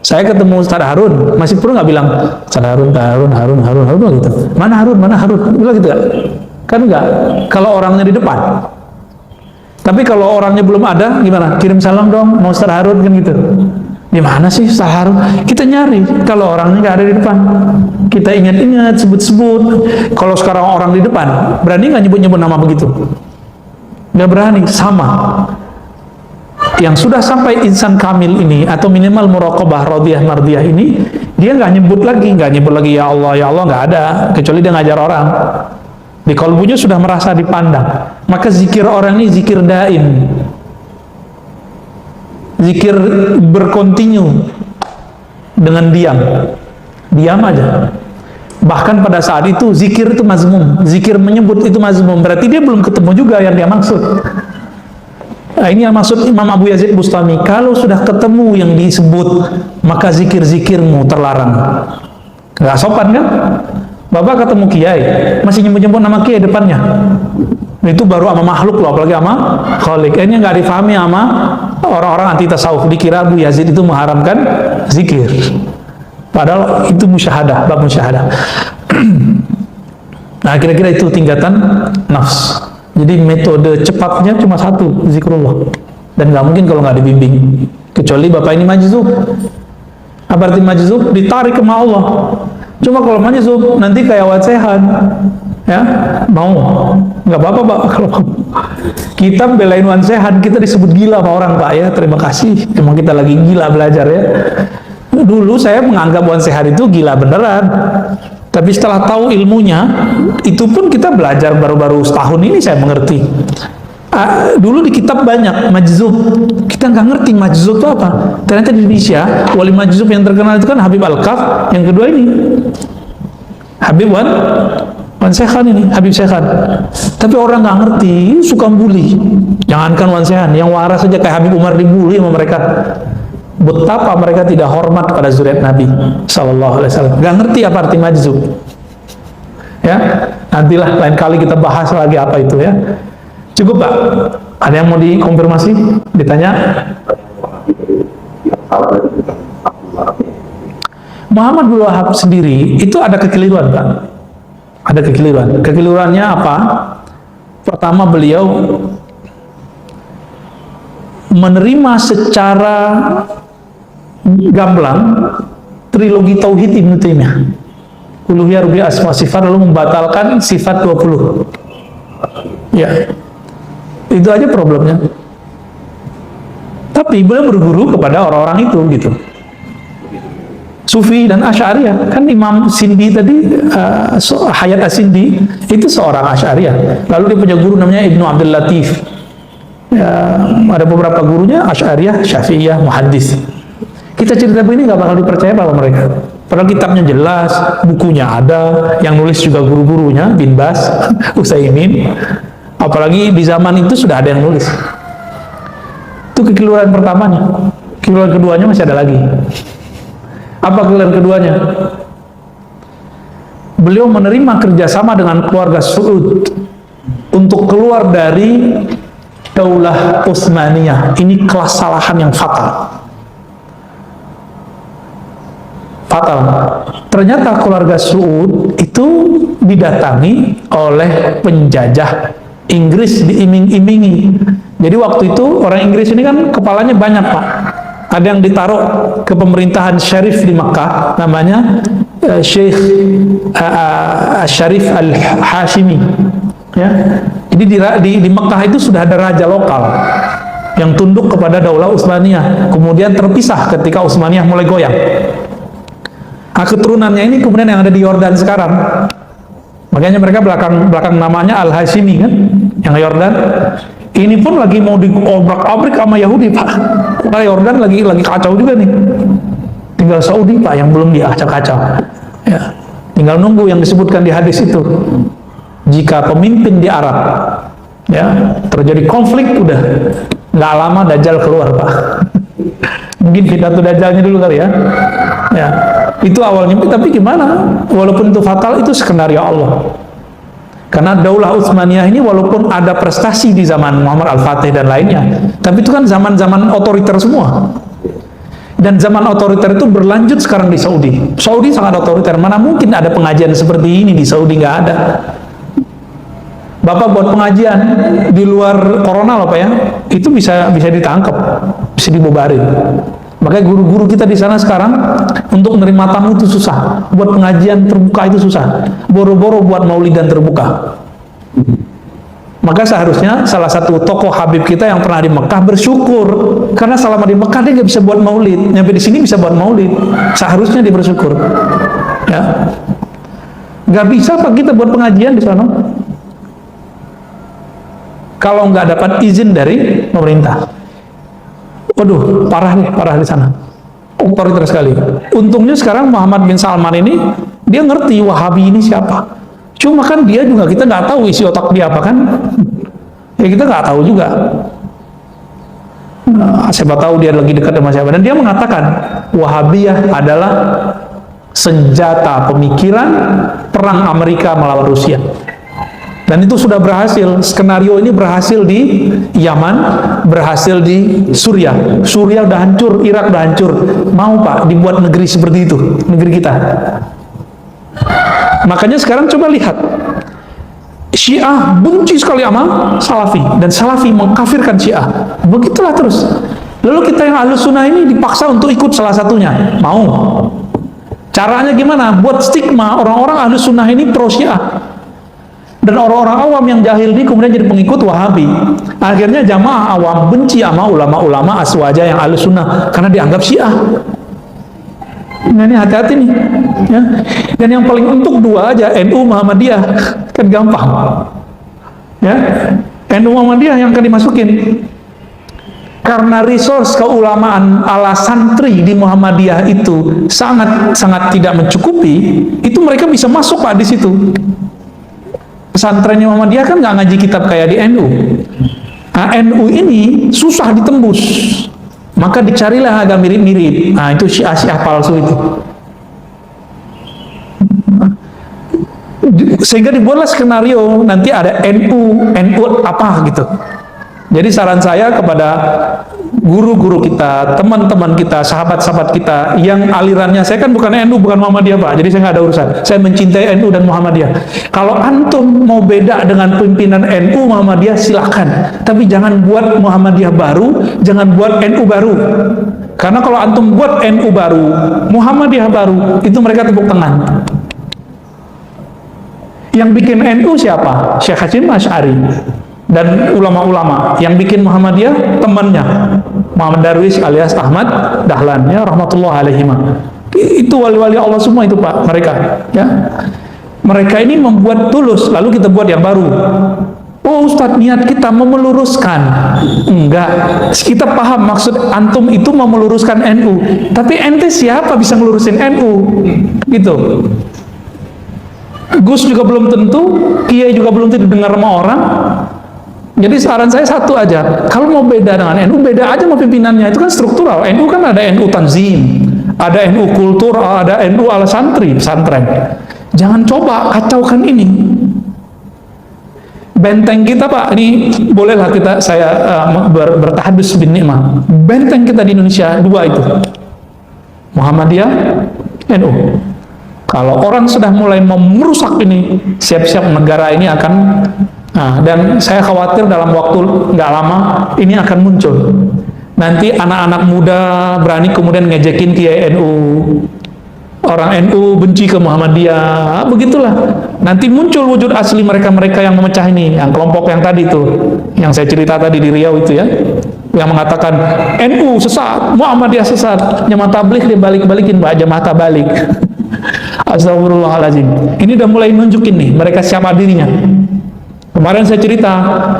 Saya ketemu Ustaz Harun, masih perlu nggak bilang Ustaz Harun gitu. Mana Harun? Bilang gitu nggak? Kan nggak. Kalau orangnya di depan. Tapi kalau orangnya belum ada, gimana? Kirim salam dong, mau Ustaz Harun kan gitu. Di mana sih Ustaz Harun? Kita nyari. Kalau orangnya nggak ada di depan, kita ingat-ingat, sebut-sebut. Kalau sekarang orang di depan, berani nggak nyebut-nyebut nama begitu? Nggak berani. Sama. Yang sudah sampai insan kamil ini, atau minimal muraqabah radiyah mardiyah ini, dia nggak nyebut lagi ya Allah, nggak ada. Kecuali dia ngajar orang. Di kalbunya sudah merasa dipandang. Maka zikir orang ini zikir daim. Zikir berkontinu dengan diam aja. Bahkan pada saat itu zikir itu mazmum, zikir menyebut itu mazmum, berarti dia belum ketemu juga yang dia maksud. Nah, ini yang maksud Imam Abu Yazid Bustami, kalau sudah ketemu yang disebut, maka zikir-zikirmu terlarang. Nggak sopan kan? Bapak ketemu kiai, masih nyebut-nyebut nama kiai depannya, itu baru sama makhluk loh, apalagi sama khalik. Ini nggak difahami sama orang-orang anti tasawuf. Dikira Abu Yazid itu mengharamkan zikir, padahal itu musyahadah, bab musyahadah. Nah, kira-kira itu tingkatan nafs. Jadi metode cepatnya cuma satu, zikrullah, dan nggak mungkin kalau nggak dibimbing. Kecuali bapak ini majzub. Apa arti majzub? Ditarik ke Allah. Cuma kalau majzub nanti kayak wacehan, ya mau nggak apa-apa Pak. Kalau kita belain wansehan, kita disebut gila sama orang Pak ya. Terima kasih, emang kita lagi gila belajar ya. Dulu saya menganggap wansehan itu gila beneran, tapi setelah tahu ilmunya, itu pun kita belajar baru-baru setahun ini saya mengerti. Dulu di kitab banyak majzub, kita nggak ngerti majzub itu apa. Ternyata di Indonesia wali majzub yang terkenal itu kan Habib Al-Kaf, yang kedua ini Habib Wan Sekhan ini, Habib Sekhan. Tapi orang nggak ngerti, suka bully. Jangankan Wan Sekhan, yang waras saja kayak Habib Umar dibully sama mereka. Betapa mereka tidak hormat pada zuriat Nabi Sallallahu Alaihi Wasallam. Nggak ngerti apa arti majzub. Ya, nantilah lain kali kita bahas lagi apa itu ya. Cukup Pak? Ada yang mau dikonfirmasi? Ditanya? Muhammad bin Wahab sendiri itu ada kekeliruan Pak. Ada kekeliruan. Kekeliruannya apa? Pertama, beliau menerima secara gamblang trilogi Tauhid Ibnu Taimiyah. Uluhiyah, Rububiyah, Asma Sifat, lalu membatalkan sifat 20. Ya. Itu aja problemnya. Tapi beliau berguru kepada orang-orang itu gitu. Sufi dan Asy'ariyah. Kan Imam Sindi tadi, Hayat As-Sindi itu seorang Asy'ariyah. Lalu dia punya guru namanya Ibnu Abdul Latif. Ya, ada beberapa gurunya Asy'ariyah, Syafi'iyah, Muhaddis. Kita cerita begini nggak bakal dipercaya sama mereka. Padahal kitabnya jelas, bukunya ada, yang nulis juga guru-gurunya, Bin Bas, Utsaimin. Apalagi di zaman itu sudah ada yang nulis. Itu kekeliruan pertamanya. Kekeliruan keduanya masih ada lagi. Apa kekeliruan keduanya? Beliau menerima kerjasama dengan keluarga Saud untuk keluar dari Daulah Utsmaniyah. Ini kesalahan yang fatal. Fatal. Ternyata keluarga Saud itu didatangi oleh penjajah Inggris, diiming-imingi. Jadi waktu itu orang Inggris ini kan kepalanya banyak Pak. Ada yang ditaruh ke pemerintahan syarif di Mekah, namanya Syekh Syarif Al-Hashimi. Ya. Jadi di Mekah itu sudah ada raja lokal yang tunduk kepada Daulah Utsmaniyah. Kemudian terpisah ketika Utsmaniyah mulai goyang. Nah, keturunannya ini kemudian yang ada di Yordan sekarang. Makanya mereka belakang namanya Al-Hashimi kan, yang Yordan. Ini pun lagi mau diobrak-abrik sama Yahudi Pak. Karena Yordan lagi kacau juga nih. Tinggal Saudi Pak yang belum diacak-acak. Ya, tinggal nunggu yang disebutkan di hadis itu. Jika pemimpin di Arab, ya terjadi konflik, udah nggak lama Dajjal keluar Pak. Mungkin pidato Dajjalnya dulu kali ya. Ya, itu awalnya. Tapi gimana? Walaupun itu fatal, itu skenario Allah. Karena Daulah Utsmaniyah ini walaupun ada prestasi di zaman Muhammad Al-Fatih dan lainnya, tapi itu kan zaman-zaman otoriter semua. Dan zaman otoriter itu berlanjut sekarang di Saudi. Saudi sangat otoriter. Mana mungkin ada pengajian seperti ini di Saudi? Nggak ada. Bapak buat pengajian di luar corona loh Pak ya, itu bisa ditangkap, bisa dibubarin. Makanya guru-guru kita di sana sekarang untuk menerima tamu itu susah, buat pengajian terbuka itu susah, boro-boro buat maulidan terbuka. Maka seharusnya salah satu tokoh Habib kita yang pernah di Mekah bersyukur, karena selama di Mekah dia nggak bisa buat maulid, nyampe di sini bisa buat maulid. Seharusnya dia bersyukur. Ya, nggak bisa Pak kita buat pengajian di sana kalau nggak dapat izin dari pemerintah. Waduh, parah di sana. Otoriter sekali. Untungnya sekarang Muhammad bin Salman ini dia ngerti Wahabi ini siapa. Cuma kan dia juga, kita nggak tahu isi otak dia apa kan? Ya kita nggak tahu juga. Siapa tahu dia lagi dekat sama siapa. Dan dia mengatakan Wahabiyah adalah senjata pemikiran perang Amerika melawan Rusia. Dan itu sudah berhasil. Skenario ini berhasil di Yaman, berhasil di Suriah. Suriah udah hancur, Irak udah hancur. Mau Pak dibuat negeri seperti itu, negeri kita. Makanya sekarang coba lihat, Syiah benci sekali sama Salafi, dan Salafi mengkafirkan Syiah. Begitulah terus. Lalu kita yang Ahlus Sunnah ini dipaksa untuk ikut salah satunya. Mau? Caranya gimana? Buat stigma orang-orang Ahlus Sunnah ini pro Syiah. Dan orang-orang awam yang jahil ini kemudian jadi pengikut Wahabi. Akhirnya jamaah awam benci sama ulama-ulama aswaja yang Ahlus Sunnah karena dianggap Syiah. Nah ini hati-hati nih ya. Dan yang paling untung dua aja, NU Muhammadiyah, kan gampang ya. NU Muhammadiyah yang akan dimasukin, karena resource keulamaan ala santri di Muhammadiyah itu sangat tidak mencukupi. Itu mereka bisa masuk Pak di situ. Pesantrennya Muhammadiyah kan nggak ngaji kitab kayak di NU. Nah, NU ini susah ditembus, maka dicarilah agak mirip-mirip. Nah itu Syiah palsu itu. Sehingga dibuatlah skenario nanti ada NU apa gitu. Jadi saran saya kepada guru-guru kita, teman-teman kita, sahabat-sahabat kita yang alirannya, saya kan bukan NU, bukan Muhammadiyah Pak, jadi saya nggak ada urusan. Saya mencintai NU dan Muhammadiyah. Kalau antum mau beda dengan pimpinan NU Muhammadiyah silahkan, tapi jangan buat Muhammadiyah baru, jangan buat NU baru. Karena kalau antum buat NU baru, Muhammadiyah baru, itu mereka tepuk tangan. Yang bikin NU siapa? Syekh Hasyim Asy'ari dan ulama-ulama. Yang bikin Muhammadiyah temannya Muhammad Darwish alias Ahmad Dahlan ya rahmatullah alaihima. Itu wali-wali Allah semua itu Pak, mereka ya. Mereka ini membuat tulus, lalu kita buat yang baru. Oh Ustadz, niat kita mau meluruskan. Enggak, kita paham maksud antum itu mau meluruskan NU, tapi ente siapa bisa melurusin NU gitu. Gus juga belum tentu, Kiai juga belum tentu dengar sama orang. Jadi saran saya satu aja, kalau mau beda dengan NU, beda aja sama pimpinannya, itu kan struktural. NU kan ada NU Tanzim, ada NU Kultur, ada NU ala santri, pesantren. Jangan coba kacaukan ini. Benteng kita Pak, ini bolehlah saya bertahadus bin ni'mah. Benteng kita di Indonesia dua itu, Muhammadiyah, NU. Kalau orang sudah mulai merusak ini, siap-siap negara ini akan, dan saya khawatir dalam waktu nggak lama ini akan muncul. Nanti anak-anak muda berani kemudian ngejekin Kiai NU, orang NU benci ke Muhammadiyah, begitulah. Nanti muncul wujud asli mereka-mereka yang memecah ini, yang kelompok yang tadi itu, yang saya cerita tadi di Riau itu ya, yang mengatakan NU sesat, Muhammadiyah sesat, jamaah tabligh dibalik-balikin Pak, jamaah tabalik. Astagfirullahaladzim. Ini udah mulai nunjukin nih mereka siapa dirinya. Kemarin saya cerita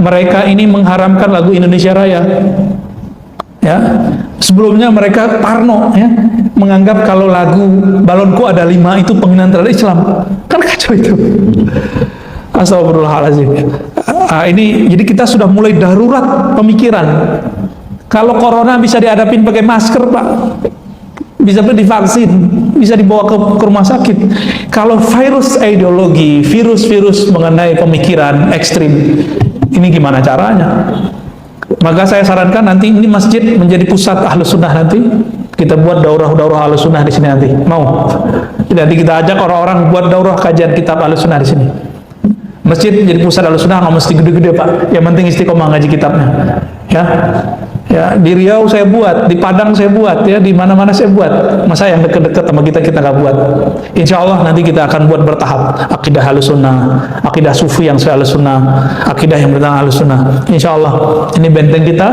mereka ini mengharamkan lagu Indonesia Raya ya. Sebelumnya mereka parno ya, menganggap kalau lagu Balonku Ada 5 itu penghinaan terhadap Islam. Kan kacau itu. Astagfirullahaladzim. Ini jadi kita sudah mulai darurat pemikiran. Kalau corona bisa dihadapin pakai masker Pak, bisa divaksin, bisa dibawa ke rumah sakit. Kalau virus ideologi, virus mengenai pemikiran ekstrim, ini gimana caranya? Maka saya sarankan nanti ini masjid menjadi pusat Ahlus Sunnah nanti. Kita buat daurah Ahlus Sunnah di sini nanti. Mau? Nanti kita ajak orang-orang buat daurah kajian kitab Ahlus Sunnah di sini. Masjid menjadi pusat Ahlus Sunnah, nggak mesti gede-gede Pak. Yang penting istiqomah ngaji kitabnya. Ya, di Riau saya buat, di Padang saya buat, ya, di mana-mana saya buat. Masa yang dekat-dekat sama kita nggak buat? Insya Allah nanti kita akan buat bertahap. Akidah Ahlussunnah, akidah Sufi yang saya Ahlussunnah, akidah yang bertentang Ahlussunnah. Insya Allah ini benteng kita.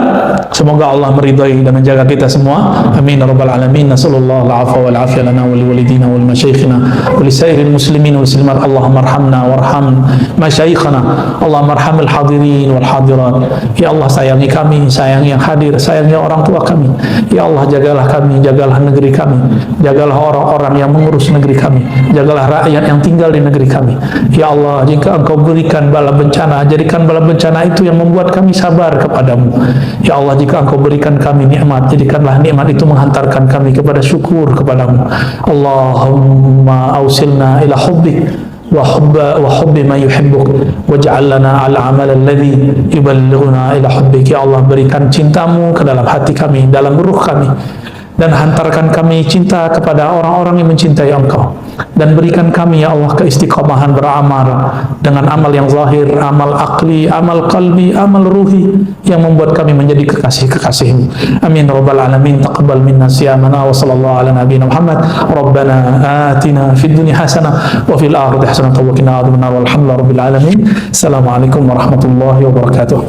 Semoga Allah meridhai dan menjaga kita semua. Amin ya rabbal alamin. Nasallallahu al-afwa wal afiyah lana wa li walidina wal masyayikhina wa li sairil muslimin wal muslimat. Allahumma arhamna warham masyayikhana. Allahumma arhamil hadirin wal hadirat. Ya Allah, sayangi kami, sayangi yang hadir, sayangnya orang tua kami. Ya Allah, jagalah kami, jagalah negeri kami, jagalah orang-orang yang mengurus negeri kami, jagalah rakyat yang tinggal di negeri kami. Ya Allah, jika Engkau berikan bala bencana, jadikan bala bencana itu yang membuat kami sabar kepadamu. Ya Allah, jika Engkau berikan kami nikmat, jadikanlah nikmat itu menghantarkan kami kepada syukur kepadamu. Allahumma ausilna ila hubbik وحب ما يحبك واجعل لنا على العمل الذي يبلغنا إلى حبك. Ya Allah, berikan cintamu ke dalam hati kami, dalam ruh kami, dan hantarkan kami cinta kepada orang-orang yang mencintai Engkau, dan berikan kami ya Allah keistiqomahan beramal dengan amal yang zahir, amal akli, amal qalbi, amal ruhi yang membuat kami menjadi kekasih-kekasihmu. Amin rabbal alamin. Taqabbal minna siyamana wa sallallahu ala nabiyyina Muhammad. Rabbana atina fid dunya hasanah wa fil akhirati hasanah wa qina adzabannar. Walhamdulillahi rabbil alamin. Assalamualaikum warahmatullahi wabarakatuh.